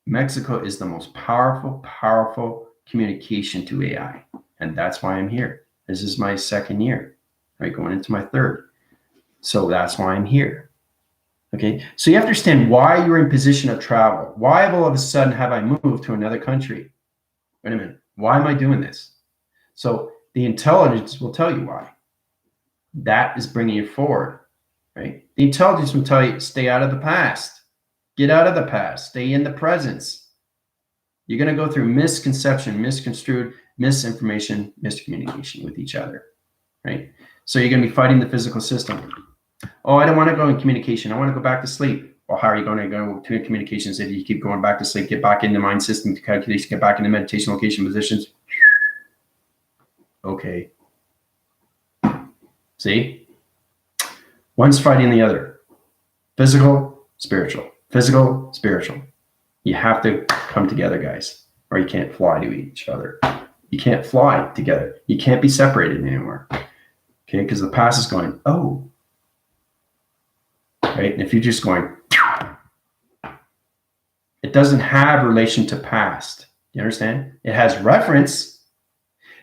Mexico is the most powerful communication to AI. And that's why I'm here. This is my second year, right? Going into my third. So that's why I'm here. Okay. So you have to understand why you're in position of travel. Why all of a sudden have I moved to another country? Wait a minute. Why am I doing this? So the intelligence will tell you why. That is bringing you forward, right? The intelligence will tell you, stay out of the past. Get out of the past. Stay in the presence. You're going to go through misconception, misconstrued, misinformation, miscommunication with each other, right? So you're going to be fighting the physical system. Oh, I don't want to go in communication. I want to go back to sleep. Well, how are you going to go to communications if you keep going back to sleep? Get back into mind system to calculation, get back into meditation, location, positions. Okay. See? One's fighting the other. Physical, spiritual. Physical, spiritual. You have to come together, guys, or you can't fly to each other. You can't fly together. You can't be separated anymore. Okay, because the past is going, oh. Right? And if you're just going, it doesn't have relation to past. You understand? It has reference,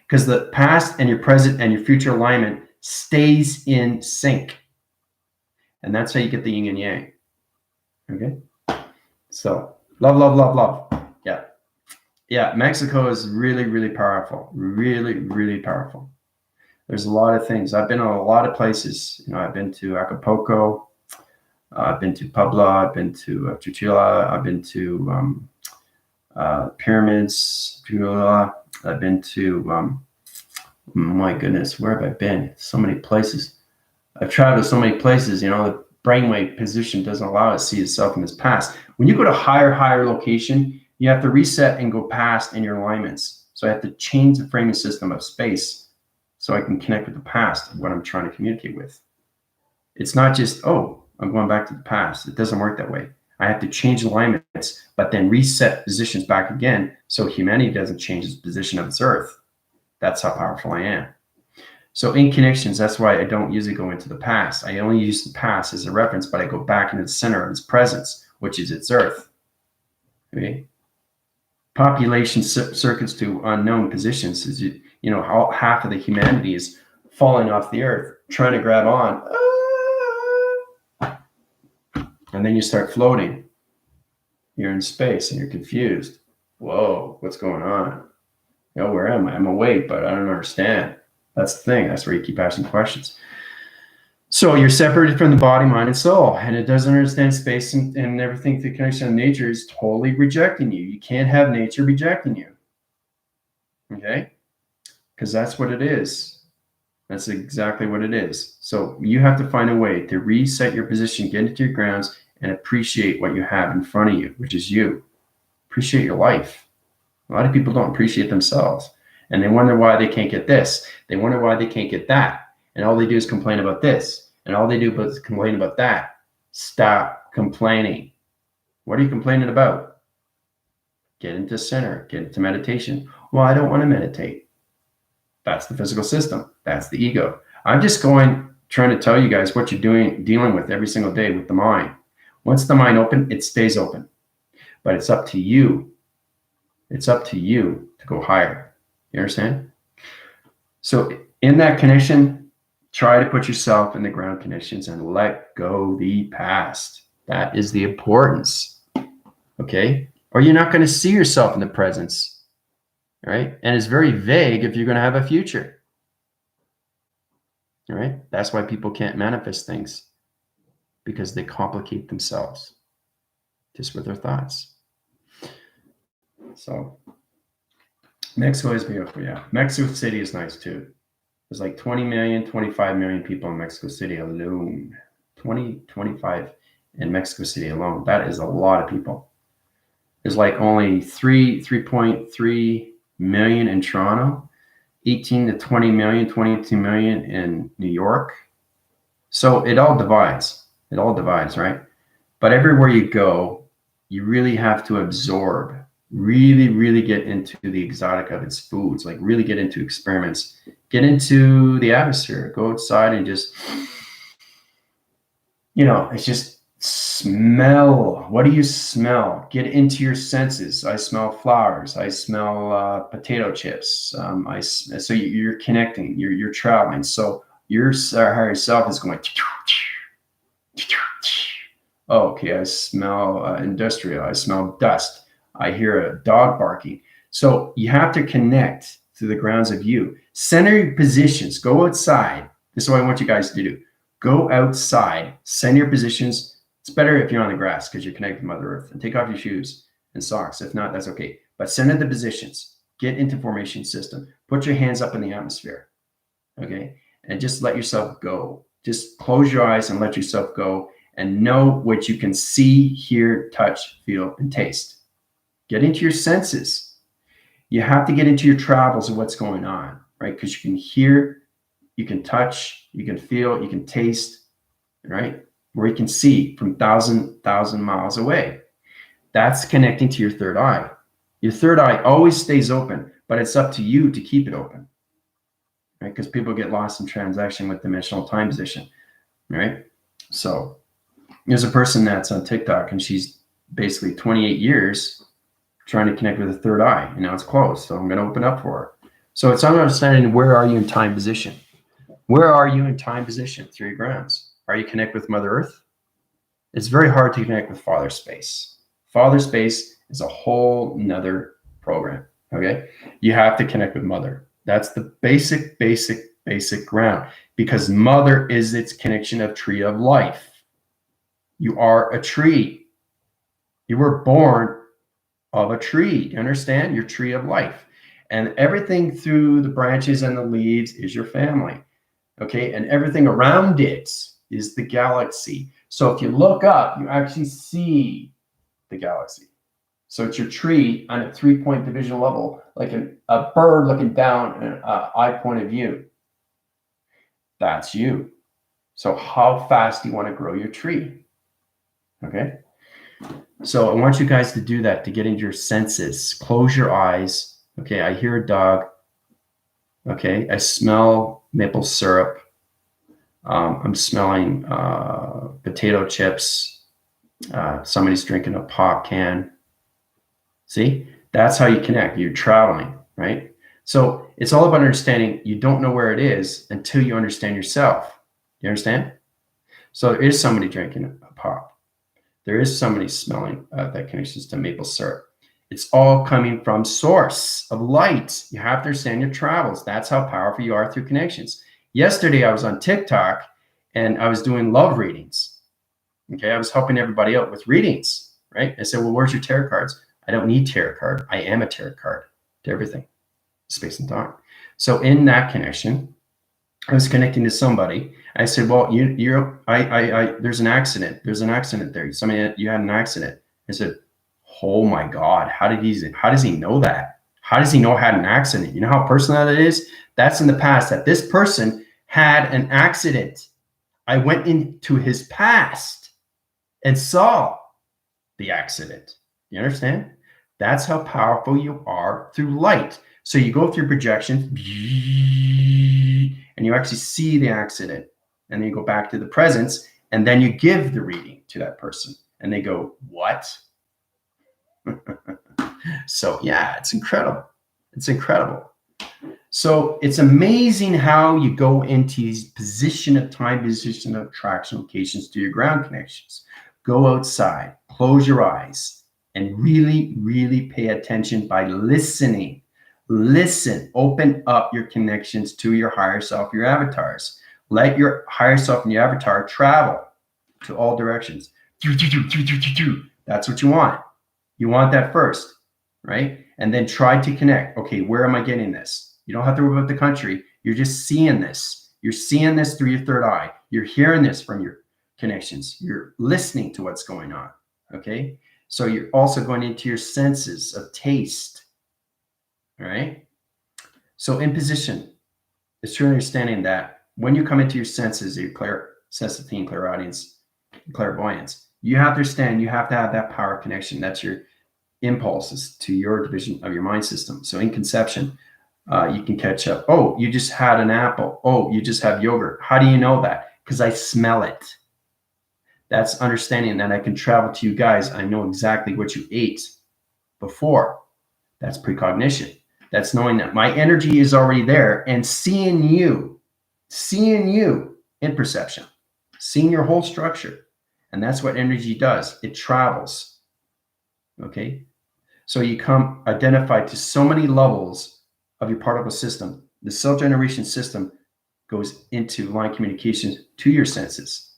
because the past and your present and your future alignment stays in sync. And that's how you get the yin and yang. Okay? So, love, love, love, love. Yeah. Yeah, Mexico is really, really powerful. Really, really powerful. There's a lot of things. I've been to a lot of places. You know, I've been to Acapulco. I've been to Puebla. I've been to Churchill. I've been to pyramids. I've been to, my goodness, where have I been? So many places. I've traveled to so many places. You know, the brainwave position doesn't allow us to see itself in this past. When you go to higher location, you have to reset and go past in your alignments. So I have to change the framing system of space so I can connect with the past, what I'm trying to communicate with. It's not just, oh, I'm going back to the past. It doesn't work that way. I have to change alignments, but then reset positions back again so humanity doesn't change its position of its earth. That's how powerful I am. So in connections, that's why I don't usually go into the past. I only use the past as a reference, but I go back into the center of its presence, which is its earth. Okay. Population circuits to unknown positions is, you know, half of the humanity is falling off the earth, trying to grab on. And then you start floating. You're in space and you're confused. Whoa, what's going on? Where am I? I'm awake, but I don't understand. That's the thing. That's where you keep asking questions. So you're separated from the body, mind, and soul, and it doesn't understand space and everything. The connection of nature is totally rejecting you. You can't have nature rejecting you. Okay? Because that's what it is. That's exactly what it is. So you have to find a way to reset your position, get into your grounds, and appreciate what you have in front of you, which is you. Appreciate your life. A lot of people don't appreciate themselves, and they wonder why they can't get this. They wonder why they can't get that. And all they do is complain about this, and all they do is complain about that. Stop complaining. What are you complaining about? Get into center, get into meditation. Well, I don't want to meditate. That's the physical system. That's the ego. I'm just trying to tell you guys what you're dealing with every single day with the mind. Once the mind open, it stays open. But it's up to you. It's up to you to go higher. You understand? So in that connection, try to put yourself in the ground conditions and let go the past. That is the importance. Okay? Or you're not going to see yourself in the presence. Right? And it's very vague if you're going to have a future. All right? That's why people can't manifest things, because they complicate themselves just with their thoughts. So Mexico is beautiful. Yeah. Mexico City is nice too. There's like 20 million, 25 million people in Mexico City alone. 25 in Mexico City alone. That is a lot of people. There's like only 3.3 million in Toronto, 18 to 20 million, 22 million in New York. So it all divides. It all divides, right? But everywhere you go, you really have to absorb, really get into the exotic of its foods, like really get into experiments, get into the atmosphere, go outside and just, it's just smell. What do you smell? Get into your senses. I smell flowers. I smell potato chips. So you're connecting. You're traveling. So your higher self is going. Oh, okay. I smell industrial. I smell dust. I hear a dog barking. So you have to connect to the grounds of you. Center your positions. Go outside. This is what I want you guys to do. Go outside. Center your positions. It's better if you're on the grass because you're connected to Mother Earth, and take off your shoes and socks. If not, that's okay. But center the positions. Get into formation system. Put your hands up in the atmosphere. Okay? And just let yourself go. Just close your eyes and let yourself go and know what you can see, hear, touch, feel, and taste. Get into your senses. You have to get into your travels of what's going on, right? Because you can hear, you can touch, you can feel, you can taste, right? Where you can see from thousand miles away. That's connecting to your third eye. Your third eye always stays open, but it's up to you to keep it open, right? Because people get lost in transaction with dimensional time position, right? So there's a person that's on TikTok, and she's basically 28 years trying to connect with the third eye, and now it's closed. So I'm going to open up for her. So it's understanding, where are you in time position? Where are you in time position through your grounds? Are you connected with Mother Earth? It's very hard to connect with Father Space. Father Space is a whole nother program, okay? You have to connect with Mother. That's the basic ground, because Mother is its connection of tree of life. You are a tree. You were born of a tree. You understand? Your tree of life. And everything through the branches and the leaves is your family, okay? And everything around it is the galaxy. So if you look up, you actually see the galaxy. So it's your tree on a 3-point division level, like a bird looking down an eye point of view. That's you. So how fast do you want to grow your tree? Okay. So I want you guys to do that, to get into your senses. Close your eyes. Okay. I hear a dog. Okay. I smell maple syrup. I'm smelling potato chips. Somebody's drinking a pop can. See, that's how you connect. You're traveling, right? So it's all about understanding you don't know where it is until you understand yourself. You understand? So there is somebody drinking a pop. There is somebody smelling that connections to maple syrup. It's all coming from source of light. You have to understand your travels. That's how powerful you are through connections. Yesterday, I was on TikTok and I was doing love readings. Okay, I was helping everybody out with readings, right? I said, well, where's your tarot cards? I don't need tarot card. I am a tarot card to everything, space and time. So in that connection, I was connecting to somebody. I said, well, there's an accident. There's an accident there. You had an accident. I said, oh my God, how does he know that? How does he know I had an accident? You know how personal that is? That's in the past, that this person had an accident. I went into his past and saw the accident. You understand? That's how powerful you are through light. So you go through projections and you actually see the accident, and then you go back to the presence, and then you give the reading to that person and they go, what? So yeah, it's incredible. It's incredible. So it's amazing how you go into these position of time, position of attraction locations to your ground connections. Go outside, close your eyes, and really, really pay attention by listening. Listen, open up your connections to your higher self, your avatars. Let your higher self and your avatar travel to all directions. That's what you want. You want that first, right? And then try to connect. Okay, where am I getting this? You don't have to worry about the country. You're just seeing this. You're seeing this through your third eye. You're hearing this from your connections. You're listening to what's going on, okay? So you're also going into your senses of taste, all right? So in position, it's true understanding that when you come into your senses, your sensitivity, clairaudience, clairvoyance, you have to understand, you have to have that power connection. That's your impulses to your division of your mind system. So in conception, you can catch up. Oh, you just had an apple. Oh, you just have yogurt. How do you know that? Because I smell it. That's understanding that I can travel to you guys. I know exactly what you ate before. That's precognition. That's knowing that my energy is already there and seeing you in perception, seeing your whole structure. And that's what energy does. It travels. Okay. So you come identified to so many levels of your particle system. The cell generation system goes into line communications to your senses.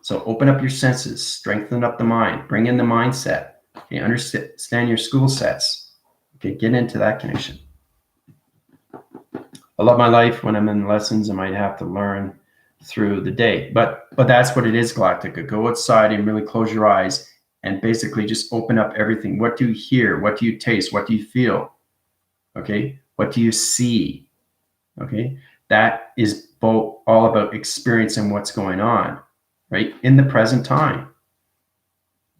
So open up your senses, strengthen up the mind, bring in the mindset. Okay, understand your school sets. Okay, get into that connection. I love my life. When I'm in lessons, I might have to learn through the day, but that's what it is, Galactica. Go outside and really close your eyes and basically just open up everything. What do you hear? What do you taste? What do you feel? Okay, what do you see? Okay, that is all about experiencing what's going on, right? In the present time.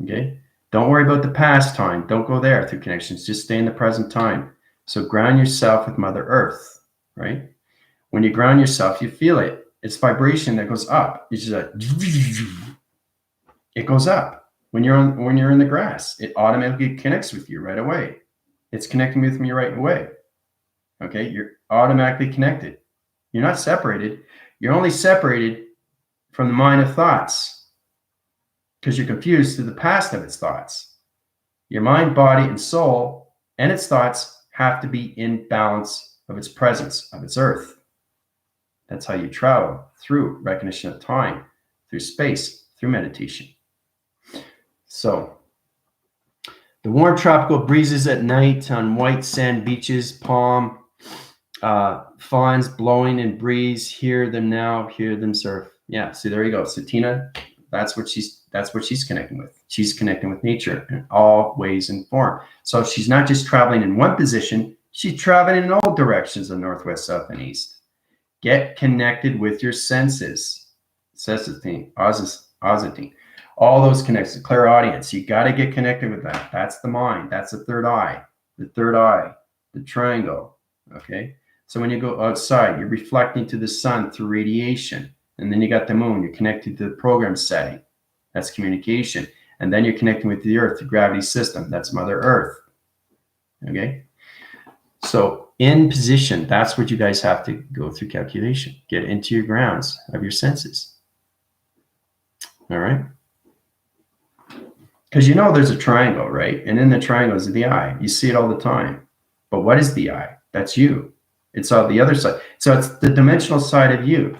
Okay, don't worry about the past time. Don't go there through connections. Just stay in the present time. So ground yourself with Mother Earth, right? When you ground yourself, you feel it. It's vibration that goes up. It's just it goes up. When you're in the grass, it automatically connects with you right away. It's connecting with me right away. Okay, you're automatically connected. You're not separated. You're only separated from the mind of thoughts because you're confused through the past of its thoughts. Your mind, body, and soul and its thoughts have to be in balance of its presence, of its earth. That's how you travel through recognition of time, through space, through meditation. So, the warm tropical breezes at night on white sand beaches, palm, fawns blowing in breeze, hear them now, hear them surf. Yeah, see, there you go. So Tina, that's what she's connecting with. She's connecting with nature in all ways and form. So she's not just traveling in one position, she's traveling in all directions of northwest, south, and east. Get connected with your senses. Sensitivity, osity. All those connections, clairaudience. You got to get connected with that. That's the mind. That's the third eye, the triangle. Okay. So when you go outside, you're reflecting to the sun through radiation. And then you got the moon. You're connected to the program setting. That's communication. And then you're connecting with the earth, the gravity system. That's Mother Earth. Okay. So in position, that's what you guys have to go through calculation. Get into your grounds of your senses. All right. Because you know there's a triangle, right? And in the triangle is the eye. You see it all the time. But what is the eye? That's you. It's on the other side. So it's the dimensional side of you.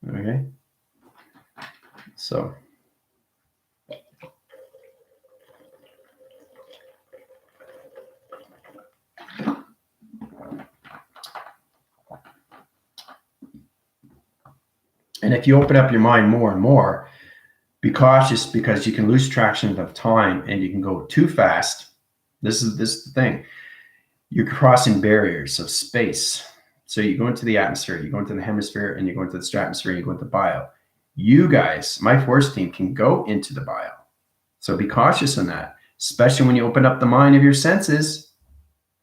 Okay. So. And if you open up your mind more and more, be cautious because you can lose traction of time and you can go too fast. This is the thing. You're crossing barriers of space. So you go into the atmosphere, you go into the hemisphere, and you go into the stratosphere, and you go into bio. You guys, my force team, can go into the bio. So be cautious in that, especially when you open up the mind of your senses,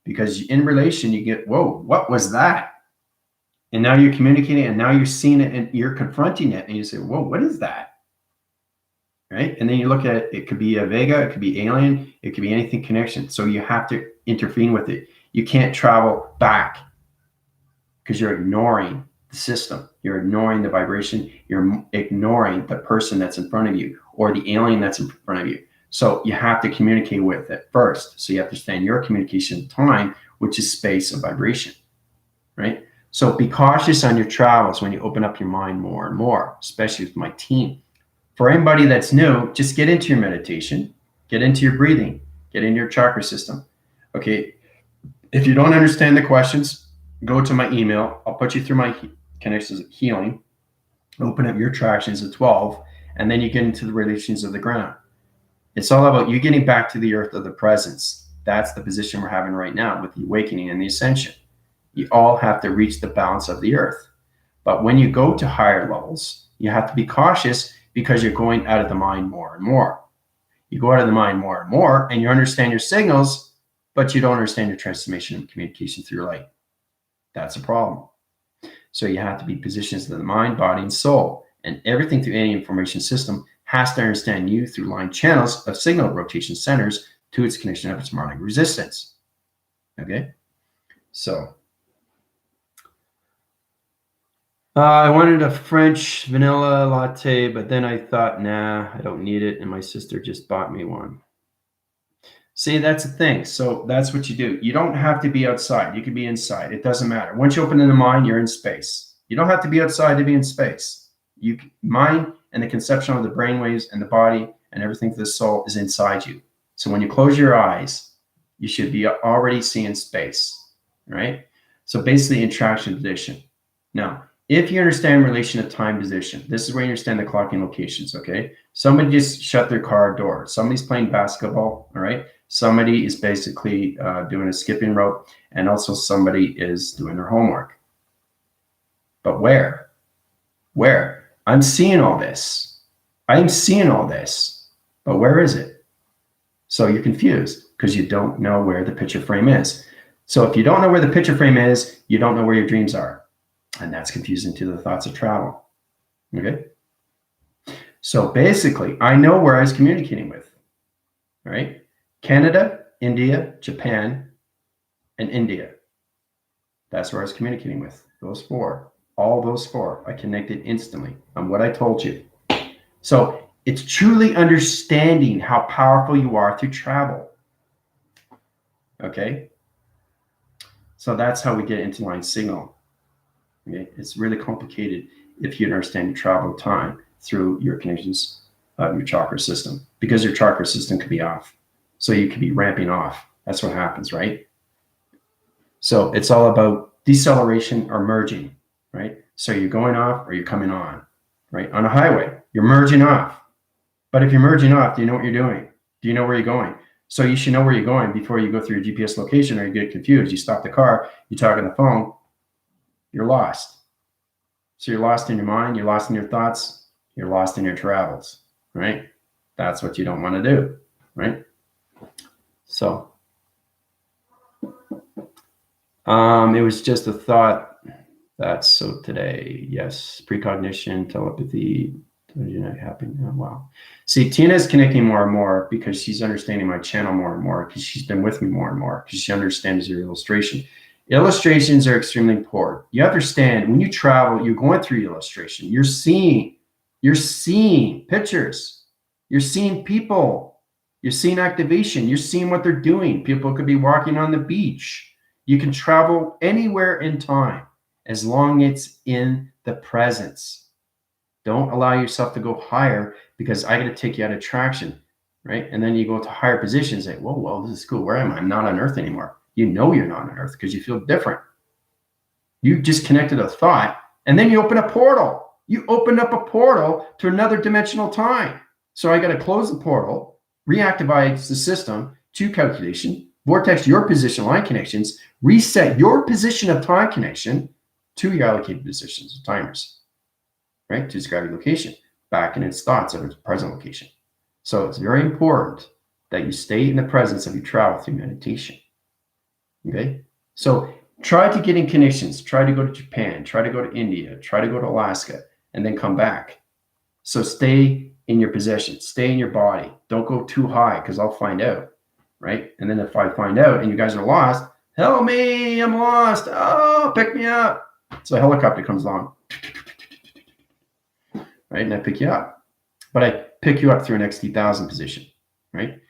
because in relation, you get, whoa, what was that? And now you're communicating, and now you're seeing it, and you're confronting it, and you say, whoa, what is that? Right? And then you look at it, it could be a Vega, it could be alien, it could be anything connection. So you have to intervene with it. You can't travel back because you're ignoring the system. You're ignoring the vibration. You're ignoring the person that's in front of you or the alien that's in front of you. So you have to communicate with it first. So you have to understand your communication time, which is space and vibration, right? So be cautious on your travels when you open up your mind more and more, especially with my team. For anybody that's new, just get into your meditation, get into your breathing, get into your chakra system. Okay, if you don't understand the questions, go to my email. I'll put you through my connections of healing, open up your attractions at 12, and then you get into the relations of the ground. It's all about you getting back to the earth of the presence. That's the position we're having right now with the awakening and the ascension. You all have to reach the balance of the earth. But when you go to higher levels, you have to be cautious because you're going out of the mind more and more. You go out of the mind more and more, and you understand your signals, but you don't understand your transformation and communication through light. That's a problem. So you have to be positions of the mind, body, and soul. And everything through any information system has to understand you through line channels of signal rotation centers to its connection of its harmonic resistance. Okay? So I wanted a French vanilla latte, but then I thought, nah, I don't need it. And my sister just bought me one. See, that's the thing. So that's what you do. You don't have to be outside. You can be inside. It doesn't matter. Once you open in the mind, you're in space. You don't have to be outside to be in space. Mind and the conception of the brainwaves and the body and everything for the soul is inside you. So when you close your eyes, you should be already seeing space, right? So basically interaction position. Now, if you understand relation to time position, this is where you understand the clocking locations, okay? Somebody just shut their car door. Somebody's playing basketball, all right? Somebody is basically doing a skipping rope, and also somebody is doing their homework. But where? Where? I'm seeing all this. I'm seeing all this. But where is it? So you're confused because you don't know where the picture frame is. So if you don't know where the picture frame is, you don't know where your dreams are. And that's confusing to the thoughts of travel. Okay? So basically, I know where I was communicating with. All right? Canada, India, Japan, and India. That's where I was communicating with. Those four. All those four. I connected instantly on what I told you. So it's truly understanding how powerful you are through travel. Okay? So that's how we get into line signal. Okay? It's really complicated if you understand your travel time through your connections of your chakra system, because your chakra system could be off. So you could be ramping off. That's what happens, right? So it's all about deceleration or merging, right? So you're going off or you're coming on, right? On a highway, you're merging off. But if you're merging off, do you know what you're doing? Do you know where you're going? So you should know where you're going before you go through your GPS location or you get confused. You stop the car, you talk on the phone, you're lost. So you're lost in your mind, you're lost in your thoughts, you're lost in your travels, right? That's what you don't want to do, right? So it was just a thought. That's so today. Yes, precognition, telepathy, happening. Oh, wow. See, Tina is connecting more and more because she's understanding my channel more and more, because she's been with me more and more, because she understands your illustration. Illustrations are extremely important. You understand when you travel, you're going through illustration. You're seeing pictures. You're seeing people. You're seeing activation. You're seeing what they're doing. People could be walking on the beach. You can travel anywhere in time as long as it's in the presence. Don't allow yourself to go higher because I got to take you out of traction, right? And then you go to higher positions, like, whoa, this is cool. Where am I? I'm not on Earth anymore. You know you're not on Earth because you feel different. You just connected a thought, and then you open a portal. You opened up a portal to another dimensional time. So I got to close the portal, reactivate the system to calculation, vortex your position line connections, reset your position of time connection to your allocated positions of timers. Right, to its gravity location, back in its thoughts of its present location. So it's very important that you stay in the presence of your travel through meditation. Okay, so try to get in connections. Try to go to Japan. Try to go to India. Try to go to Alaska, and then come back. So stay in your possession. Stay in your body. Don't go too high because I'll find out. Right, and then if I find out and you guys are lost, help me! I'm lost. Oh, pick me up. So a helicopter comes along. Right, and I pick you up, but I pick you up through an XT1000 position, right?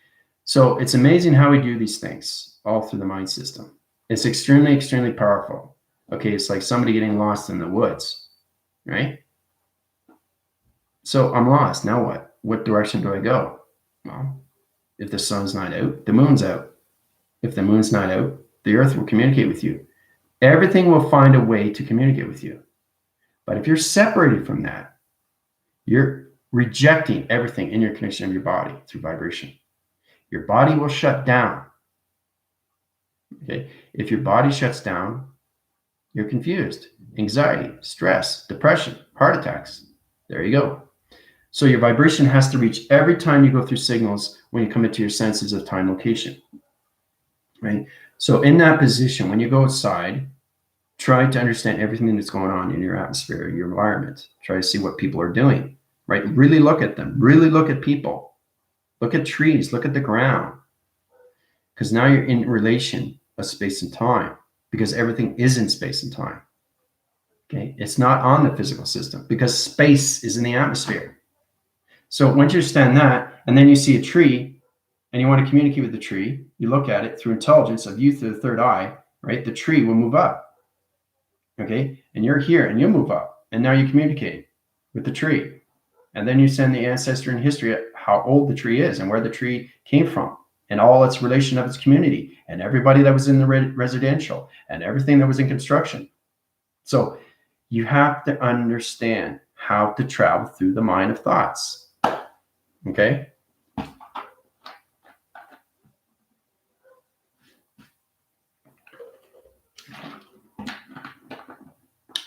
So it's amazing how we do these things all through the mind system. It's extremely, extremely powerful. Okay, it's like somebody getting lost in the woods, right? So I'm lost. Now what? What direction do I go? Well, if the sun's not out, the moon's out. If the moon's not out, the earth will communicate with you. Everything will find a way to communicate with you. But if you're separated from that, you're rejecting everything in your connection of your body through vibration. Your body will shut down. Okay. If your body shuts down, you're confused, anxiety, stress, depression, heart attacks. There you go. So your vibration has to reach every time you go through signals when you come into your senses of time, location. Right. So in that position, when you go outside, try to understand everything that's going on in your atmosphere, your environment. Try to see what people are doing. Right? Really look at them. Really look at people. Look at trees. Look at the ground. Because now you're in relation of space and time. Because everything is in space and time. Okay? It's not on the physical system. Because space is in the atmosphere. So once you understand that, and then you see a tree, and you want to communicate with the tree, you look at it through intelligence of you through the third eye, right? The tree will move up. Okay? And you're here, and you move up. And now you communicate with the tree. And then you send the ancestor in history how old the tree is and where the tree came from and all its relation of its community and everybody that was in the residential and everything that was in construction. So you have to understand how to travel through the mind of thoughts. Okay?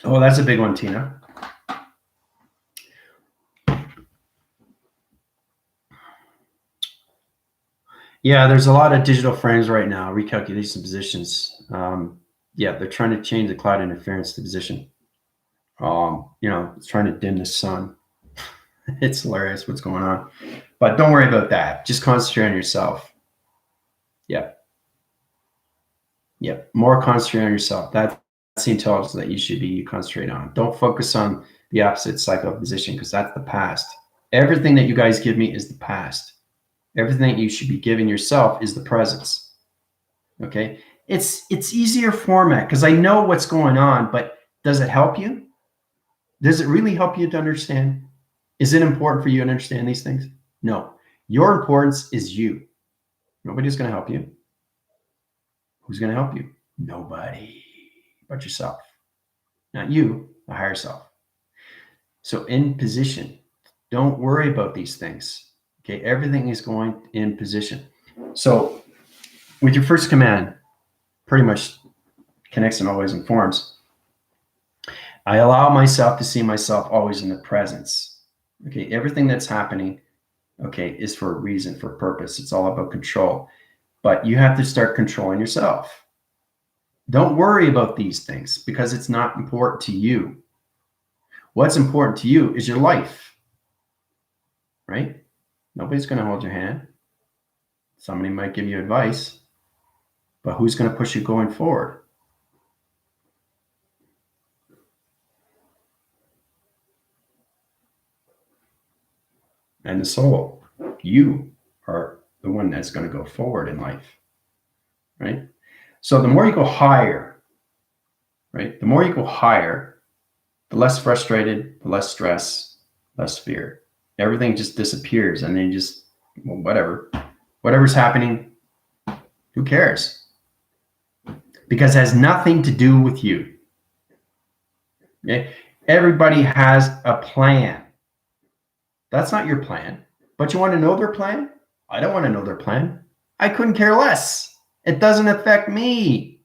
Oh, that's a big one, Tina. Yeah, there's a lot of digital frames right now, recalculation positions. Yeah, they're trying to change the cloud interference to position. It's trying to dim the sun. It's hilarious what's going on. But don't worry about that. Just concentrate on yourself. Yep. More concentrate on yourself. That's the intelligence that you should be concentrating on. Don't focus on the opposite cycle of position because that's the past. Everything that you guys give me is the past. Everything that you should be giving yourself is the presence. Okay? It's easier format because I know what's going on, but does it help you? Does it really help you to understand? Is it important for you to understand these things? No. Your importance is you. Nobody's going to help you. Who's going to help you? Nobody but yourself. Not you, the higher self. So in position, don't worry about these things. Okay, everything is going in position. So with your first command, pretty much connects and always informs. I allow myself to see myself always in the presence. Okay, everything that's happening, okay, is for a reason, for a purpose. It's all about control. But you have to start controlling yourself. Don't worry about these things because it's not important to you. What's important to you is your life, right? Nobody's going to hold your hand. Somebody might give you advice, but who's going to push you going forward? And the soul, you are the one that's going to go forward in life, right? So the more you go higher, right? The more you go higher, the less frustrated, the less stress, less fear. Everything just disappears, and then you just, well, whatever's happening, who cares? Because it has nothing to do with you. Okay? Everybody has a plan. That's not your plan. But you want to know their plan? I don't want to know their plan. I couldn't care less. It doesn't affect me.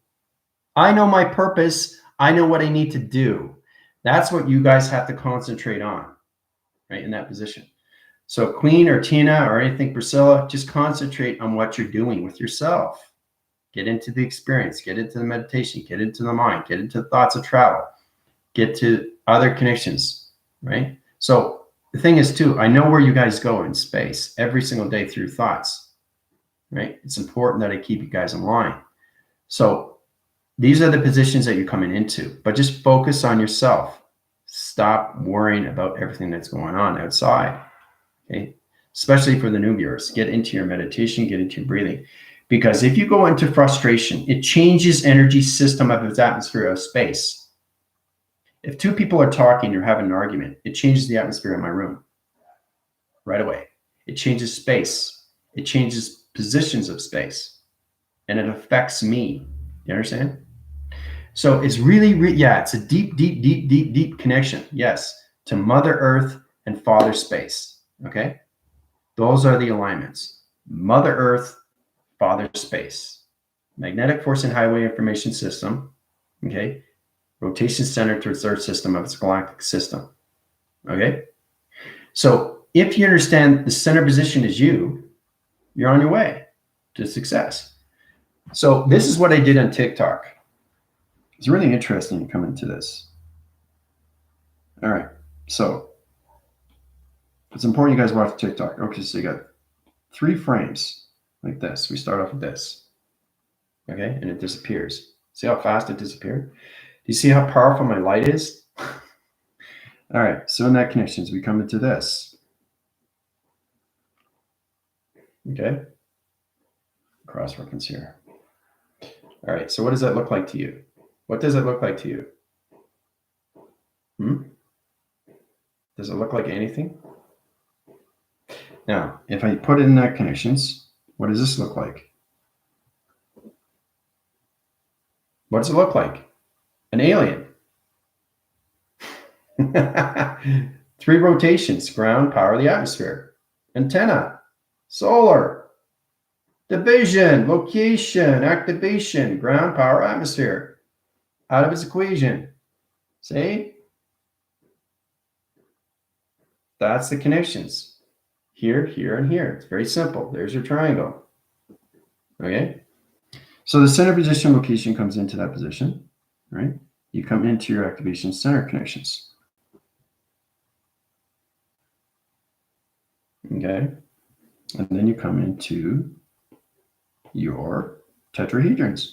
I know my purpose. I know what I need to do. That's what you guys have to concentrate on, right? In that position. So Queen or Tina or anything, Priscilla, just concentrate on what you're doing with yourself. Get into the experience, get into the meditation, get into the mind, get into thoughts of travel, get to other connections, right? So the thing is too, I know where you guys go in space every single day through thoughts, right? It's important that I keep you guys in line. So these are the positions that you're coming into, but just focus on yourself. Stop worrying about everything that's going on outside, okay? Especially for the new viewers, get into your meditation, get into your breathing. Because if you go into frustration, it changes energy system of its atmosphere of space. If two people are talking or having an argument, it changes the atmosphere in my room right away. It changes space. It changes positions of space, and it affects me. You understand? So it's really, it's a deep connection. Yes, to Mother Earth and Father Space. Okay, those are the alignments. Mother Earth, Father Space, magnetic force and highway information system. Okay. Rotation center towards the Earth system of its galactic system. Okay? So if you understand the center position is you, you're on your way to success. So this is what I did on TikTok. It's really interesting to come into this. All right. So it's important you guys watch TikTok. Okay, so you got 3 frames like this. We start off with this. Okay, and it disappears. See how fast it disappeared? Do you see how powerful my light is? All right, so in that connections, we come into this. Okay, cross reference here. All right, so what does that look like to you? What does it look like to you? Does it look like anything? Now, if I put in that connections, what does this look like? What does it look like? An alien. 3 rotations, ground, power, the atmosphere. Antenna, solar, division, location, activation, ground, power, atmosphere. Out of its equation. See? That's the connections. Here, here, and here. It's very simple. There's your triangle. Okay? So the center position location comes into that position, right? You come into your activation center connections. Okay? And then you come into your tetrahedrons.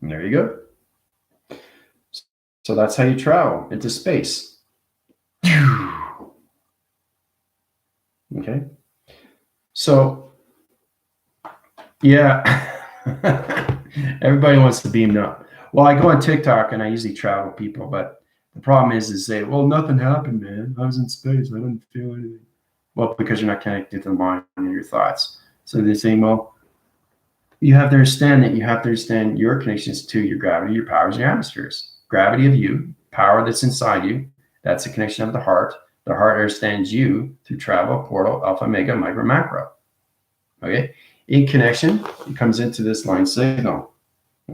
And there you go. So that's how you travel into space. Okay? So, yeah, everybody wants to beam up. Well, I go on TikTok and I usually travel people, but the problem is they, well, nothing happened, man. I was in space. I didn't feel anything. Well, because you're not connected to the mind and your thoughts. So they're saying, well, you have to understand that you have to understand your connections to your gravity, your powers, and your atmospheres. Gravity of you, power that's inside you, that's the connection of the heart. The heart understands you through travel, portal, alpha, omega, micro, macro. Okay? In connection, it comes into this line signal.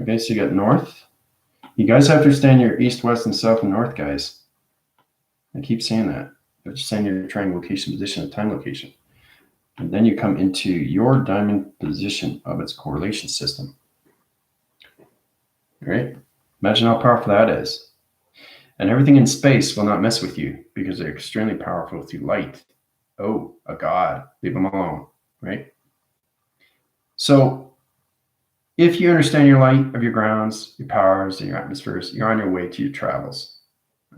Okay, so you got north. You guys have to understand your east, west, and south and north, guys. I keep saying that. But just saying your triangle location, position, and time location. And then you come into your diamond position of its correlation system. All right? Imagine how powerful that is. And everything in space will not mess with you because they're extremely powerful through light Oh, a god, leave them alone, right? So if you understand your light of your grounds, your powers, and your atmospheres, you're on your way to your travels.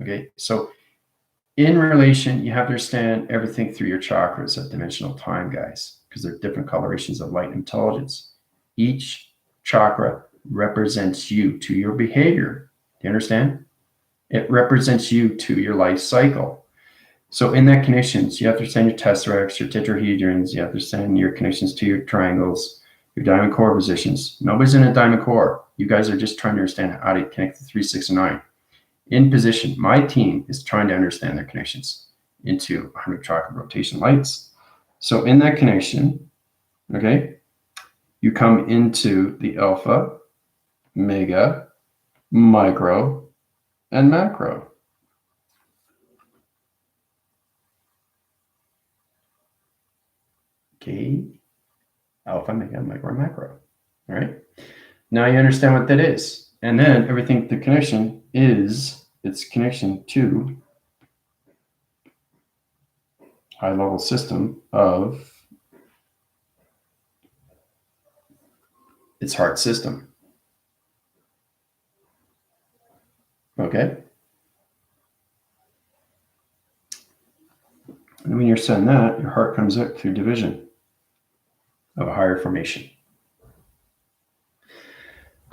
Okay, so in relation, you have to understand everything through your chakras of dimensional time, guys, because they're different colorations of light and intelligence. Each chakra represents you to your behavior. Do you understand? It represents you to your life cycle. So in that connections, you have to understand your tesseracts, your tetrahedrons, you have to understand your connections to your triangles, your diamond core positions. Nobody's in a diamond core. You guys are just trying to understand how to connect the 3, 6, and 9. In position, my team is trying to understand their connections into 100 chakra rotation lights. So in that connection, okay, you come into the alpha, mega, micro, and macro. Okay, alpha, mega, micro, and macro. All right. Now you understand what that is. And then everything, the connection is its connection to high level system of its heart system. Okay. And when you're saying that, your heart comes out through division of a higher formation.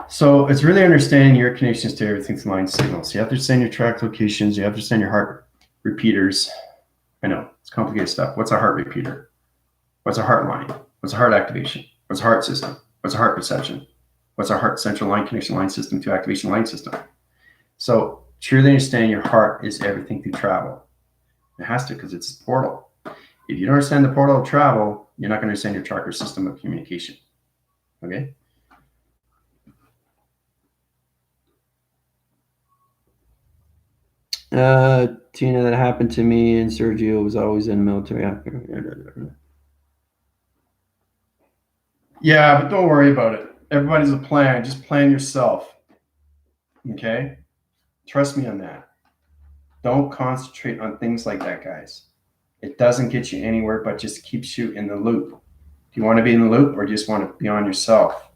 So it's really understanding your connections to everything through line signals. You have to understand your track locations. You have to understand your heart repeaters. I know it's complicated stuff. What's a heart repeater? What's a heart line? What's a heart activation? What's a heart system? What's a heart perception? What's a heart central line connection line system to activation line system? So truly understand your heart is everything through travel. It has to, because it's a portal. If you don't understand the portal of travel, you're not going to understand your chakra system of communication. Okay? Tina, that happened to me, and Sergio was always in military. Yeah, but don't worry about it. Everybody's a plan. Just plan yourself. Okay? Trust me on that. Don't concentrate on things like that, guys. It doesn't get you anywhere, but just keeps you in the loop. Do you want to be in the loop, or do you just want to be on yourself?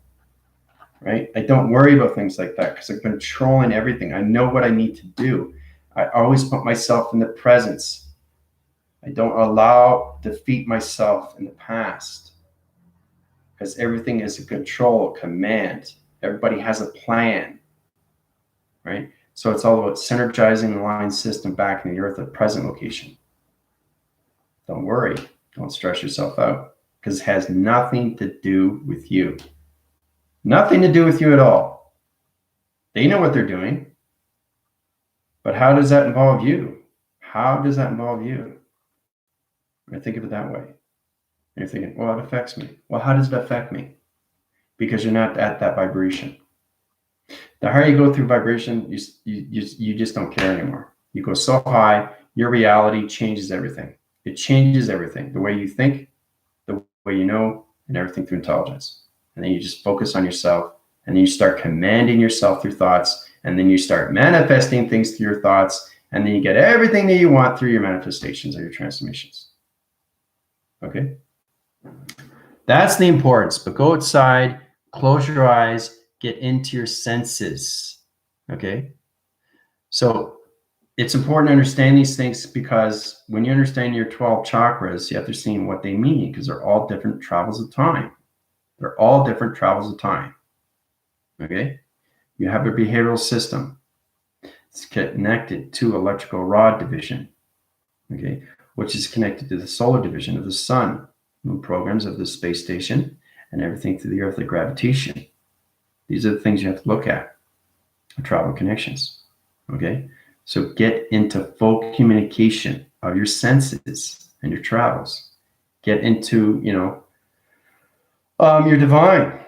Right? I don't worry about things like that because I'm controlling everything. I know what I need to do. I always put myself in the presence. I don't allow defeat myself in the past because everything is a control, command. Everybody has a plan, right? So it's all about synergizing the line system back in the earth at present location. Don't worry. Don't stress yourself out because it has nothing to do with you. Nothing to do with you at all. They know what they're doing. But how does that involve you? How does that involve you? I think of it that way. And you're thinking, well, it affects me. Well, how does it affect me? Because you're not at that vibration. The higher you go through vibration, you just don't care anymore. You go so high, your reality changes everything. It changes everything. The way you think, the way you know, and everything through intelligence. And then you just focus on yourself, and then you start commanding yourself through thoughts, and then you start manifesting things through your thoughts, and then you get everything that you want through your manifestations or your transformations. Okay? That's the importance. But go outside, close your eyes, get into your senses. Okay? So it's important to understand these things because when you understand your 12 chakras, you have to see what they mean because they're all different travels of time. They're all different travels of time. Okay? You have a behavioral system. It's connected to electrical rod division, okay, which is connected to the solar division of the sun, moon programs of the space station, and everything through the earthly gravitation. These are the things you have to look at, travel connections, okay? So get into full communication of your senses and your travels. Get into, your divine,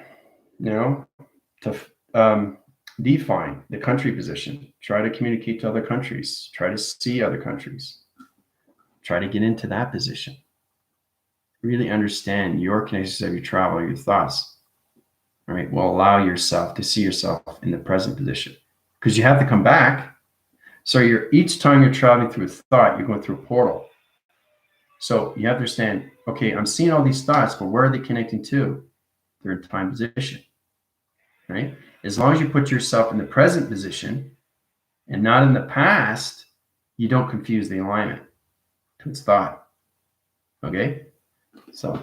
to define the country position. Try to communicate to other countries. Try to see other countries. Try to get into that position. Really understand your connections of your travel, your thoughts. All right, will allow yourself to see yourself in the present position because you have to come back. So each time you're traveling through a thought, you're going through a portal. So you have to understand, okay, I'm seeing all these thoughts, but where are they connecting to? They're in time position, right? As long as you put yourself in the present position and not in the past, you don't confuse the alignment to its thought. Okay? So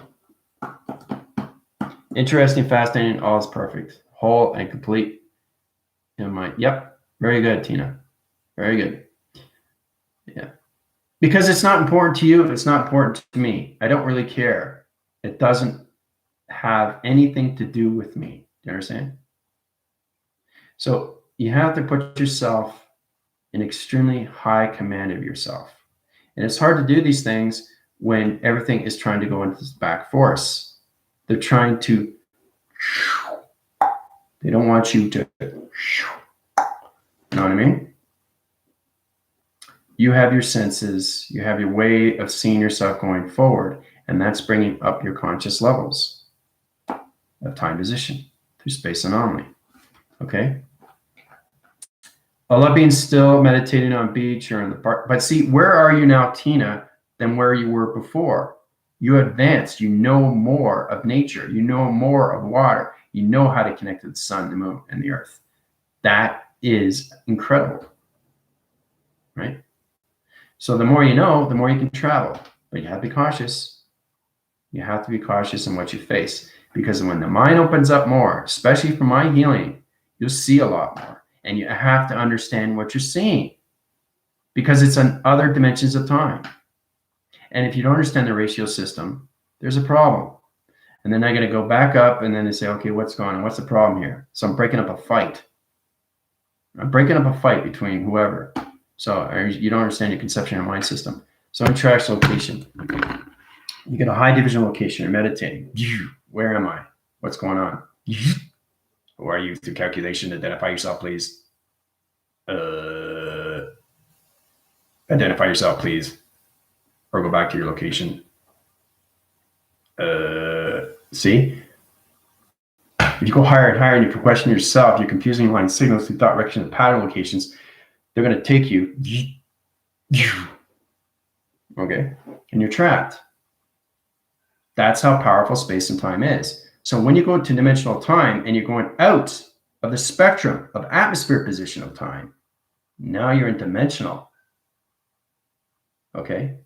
interesting, fascinating, all is perfect. Whole and complete in mind. Yep. Very good, Tina. Very good. Yeah. Because it's not important to you if it's not important to me. I don't really care. It doesn't have anything to do with me. Do you understand? So you have to put yourself in extremely high command of yourself. And it's hard to do these things when everything is trying to go into this back force. They're trying to, they don't want you to, you know what I mean? You have your senses, you have your way of seeing yourself going forward, and that's bringing up your conscious levels of time position through space anomaly. Okay? I love being still, meditating on beach or in the park. But see, where are you now, Tina, than where you were before? You advanced. You know more of nature. You know more of water. You know how to connect to the sun, the moon, and the earth. That is incredible, right? So the more you know, the more you can travel. But you have to be cautious. You have to be cautious in what you face. Because when the mind opens up more, especially for my healing, you'll see a lot more. And you have to understand what you're seeing because it's on other dimensions of time. And if you don't understand the ratio system, there's a problem. And then I got to go back up and then they say, okay, what's going on? What's the problem here? So I'm breaking up a fight. I'm breaking up a fight between whoever. So you don't understand your conception of mind system. So in trash location, you get a high division location, you're meditating. Where am I? What's going on? Who are you? Through calculation, identify yourself, please. Identify yourself, please. Or go back to your location. See? If you go higher and higher and you question yourself, you're confusing line signals through thought, direction, and pattern locations. They're going to take you. Okay? And you're trapped. That's how powerful space and time is. So when you go to dimensional time and you're going out of the spectrum of atmosphere position of time, now you're in dimensional. Okay?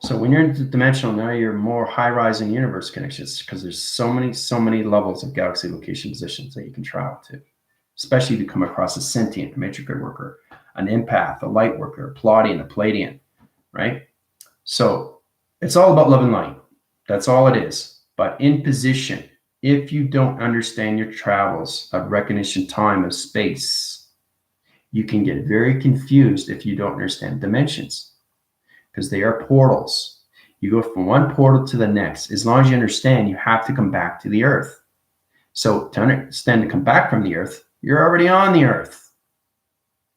So when you're in dimensional, now you're more high-rising universe connections because there's so many levels of galaxy location positions that you can travel to, especially if you come across a sentient, a matrix grid worker, an empath, a light worker, a Pleiadian, a Palladian, right? So it's all about love and light. That's all it is. But in position, if you don't understand your travels of recognition, time, of space, you can get very confused if you don't understand dimensions. Because they are portals. You go from one portal to the next. As long as you understand, you have to come back to the earth. So to understand to come back from the earth, you're already on the earth.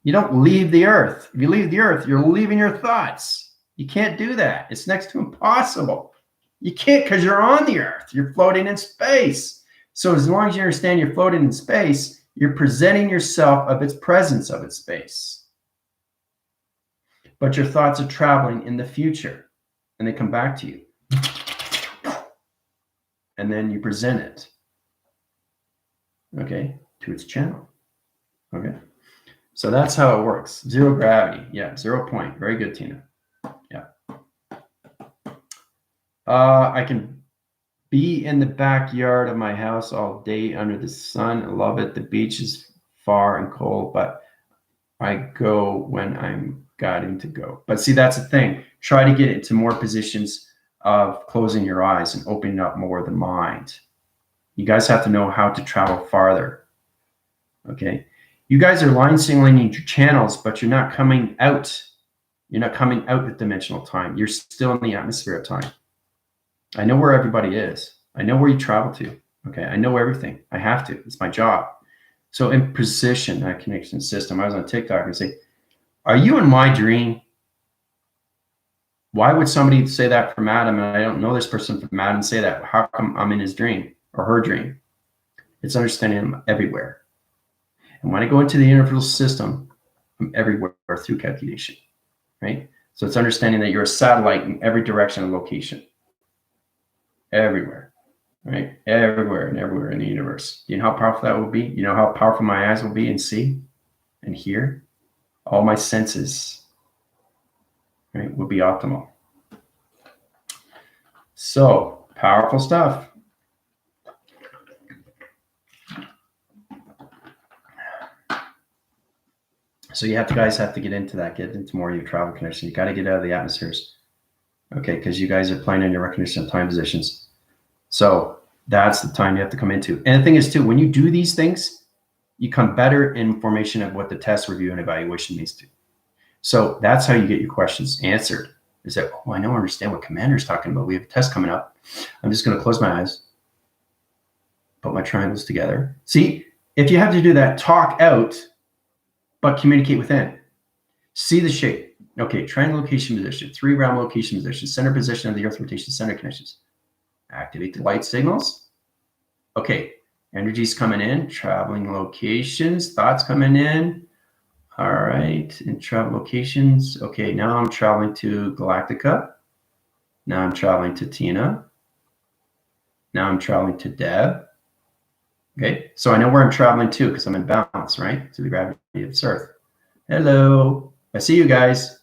You don't leave the earth. If you leave the earth, you're leaving your thoughts. You can't do that. It's next to impossible. You can't because you're on the earth. You're floating in space. So as long as you understand you're floating in space, you're presenting yourself of its presence of its space. But your thoughts are traveling in the future and they come back to you. And then you present it, okay, to its channel. Okay. So that's how it works. Zero gravity. Yeah, 0 point. Very good, Tina. Yeah. I can be in the backyard of my house all day under the sun. I love it. The beach is far and cold, but I go when I'm guiding to go. But see, that's the thing. Try to get into more positions of closing your eyes and opening up more the mind. You guys have to know how to travel farther. Okay. You guys are line signaling your channels, but you're not coming out. You're not coming out with dimensional time. You're still in the atmosphere of time. I know where everybody is. I know where you travel to. Okay. I know everything. I have to. It's my job. So in position, that connection system, I was on TikTok and say, are you in my dream? Why would somebody say that from Adam? And I don't know this person from Adam say that. How come I'm in his dream or her dream? It's understanding I'm everywhere. And when I go into the universal system, I'm everywhere through calculation, right? So it's understanding that you're a satellite in every direction and location. Everywhere, right? Everywhere and everywhere in the universe. You know how powerful that will be? You know how powerful my eyes will be and see and hear? All my senses, right, will be optimal. So, powerful stuff. So you guys have to get into that, get into more of your travel connection. You got to get out of the atmospheres, okay? Because you guys are playing in your recognition of time positions. So that's the time you have to come into. And the thing is, too, when you do these things, you come better in formation of what the test, review, and evaluation needs to. So that's how you get your questions answered. Is that, oh, I don't understand what Commander's talking about. We have a test coming up. I'm just going to close my eyes, put my triangles together. See, if you have to do that, talk out, but communicate within. See the shape. Okay, triangle location position, 3 realm location position, center position of the Earth rotation center connections. Activate the light signals. Okay, energy's coming in, traveling locations, thoughts coming in. All right, in travel locations. Okay, now I'm traveling to Galactica. Now I'm traveling to Tina. Now I'm traveling to Deb. Okay, so I know where I'm traveling to because I'm in balance, right? To the gravity of this Earth. Hello, I see you guys.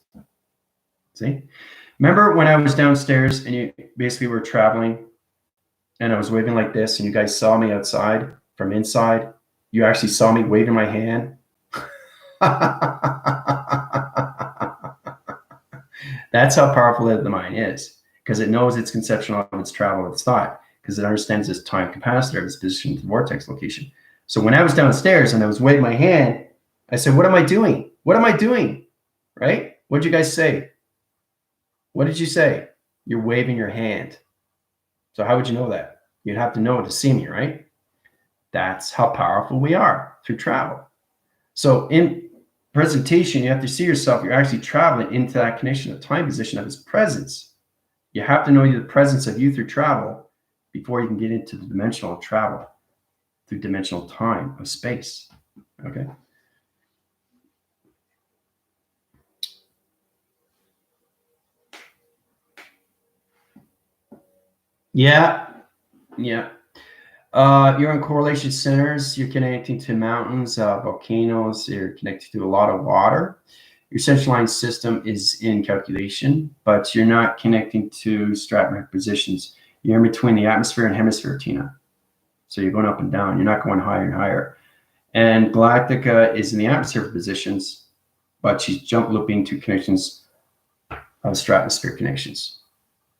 See? Remember when I was downstairs and you basically were traveling and I was waving like this and you guys saw me outside from inside? You actually saw me waving my hand. That's how powerful the mind is, because it knows its conception of its travel, its thought, because it understands its time capacitor, its position to the vortex location. So when I was downstairs and I was waving my hand, I said, what am I doing? What am I doing? Right? What did you guys say? What did you say? You're waving your hand. So how would you know that? You'd have to know to see me, right? That's how powerful we are through travel. So in presentation, you have to see yourself. You're actually traveling into that connection of time position of his presence. You have to know the presence of you through travel before you can get into the dimensional travel through dimensional time of space. Okay. Yeah. You're in correlation centers. You're connecting to mountains, volcanoes. You're connected to a lot of water. Your central line system is in calculation, but you're not connecting to stratospheric positions. You're in between the atmosphere and hemisphere, Tina. So you're going up and down. You're not going higher and higher. And Galactica is in the atmosphere positions, but she's jump looping to connections of stratosphere connections.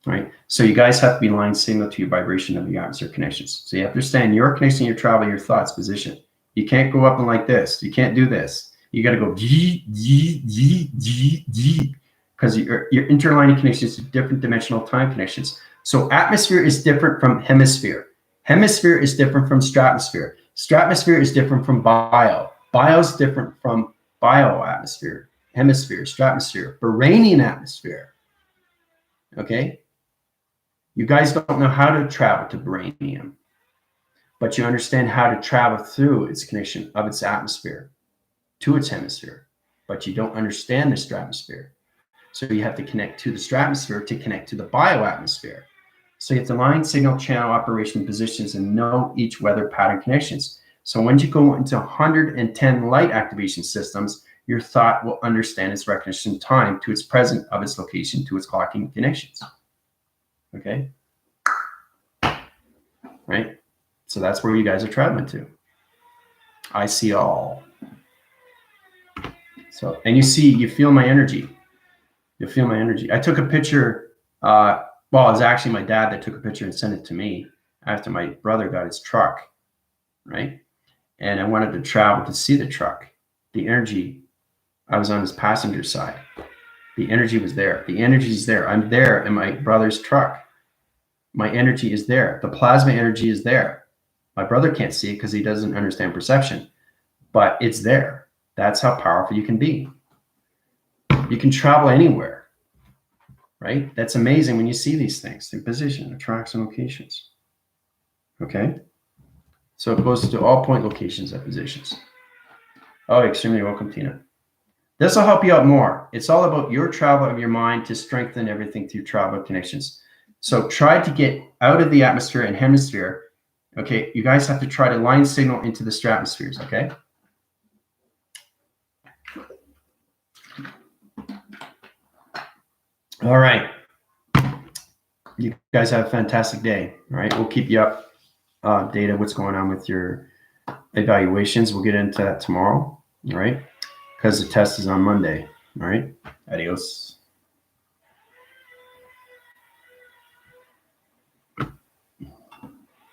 Right. So you guys have to be line signal to your vibration of the atmosphere connections. So you have to understand your connection, your travel, your thoughts position. You can't go up and like this. You can't do this. You got to go because your interlining connections are different dimensional time connections. So atmosphere is different from hemisphere. Hemisphere is different from stratosphere. Stratosphere is different from bio. Bio is different from bioatmosphere, hemisphere, stratosphere, Uranian atmosphere. Okay. You guys don't know how to travel to Baranium, but you understand how to travel through its connection of its atmosphere to its hemisphere, but you don't understand the stratosphere. So you have to connect to the stratosphere to connect to the bioatmosphere. So you have to line signal channel operation positions and know each weather pattern connections. So when you go into 110 light activation systems, your thought will understand its recognition time to its present of its location to its clocking connections. Okay. Right. So that's where you guys are traveling to. I see all. So, and you feel my energy. You'll feel my energy. I took a picture. Well, it was actually my dad that took a picture and sent it to me after my brother got his truck. Right. And I wanted to travel to see the truck. The energy, I was on his passenger side. The energy was there. The energy is there. I'm there in my brother's truck. My energy is there. The plasma energy is there. My brother can't see it because he doesn't understand perception, but it's there. That's how powerful you can be. You can travel anywhere, right? That's amazing when you see these things in position, attracts, and locations. Okay? So it goes to all point locations at positions. Oh, extremely welcome, Tina. This will help you out more. It's all about your travel of your mind to strengthen everything through travel connections. So try to get out of the atmosphere and hemisphere. Okay, you guys have to try to line signal into the stratospheres, okay? All right. You guys have a fantastic day. All right, we'll keep you up data, what's going on with your evaluations. We'll get into that tomorrow, all right? Because the test is on Monday, all right? Adios.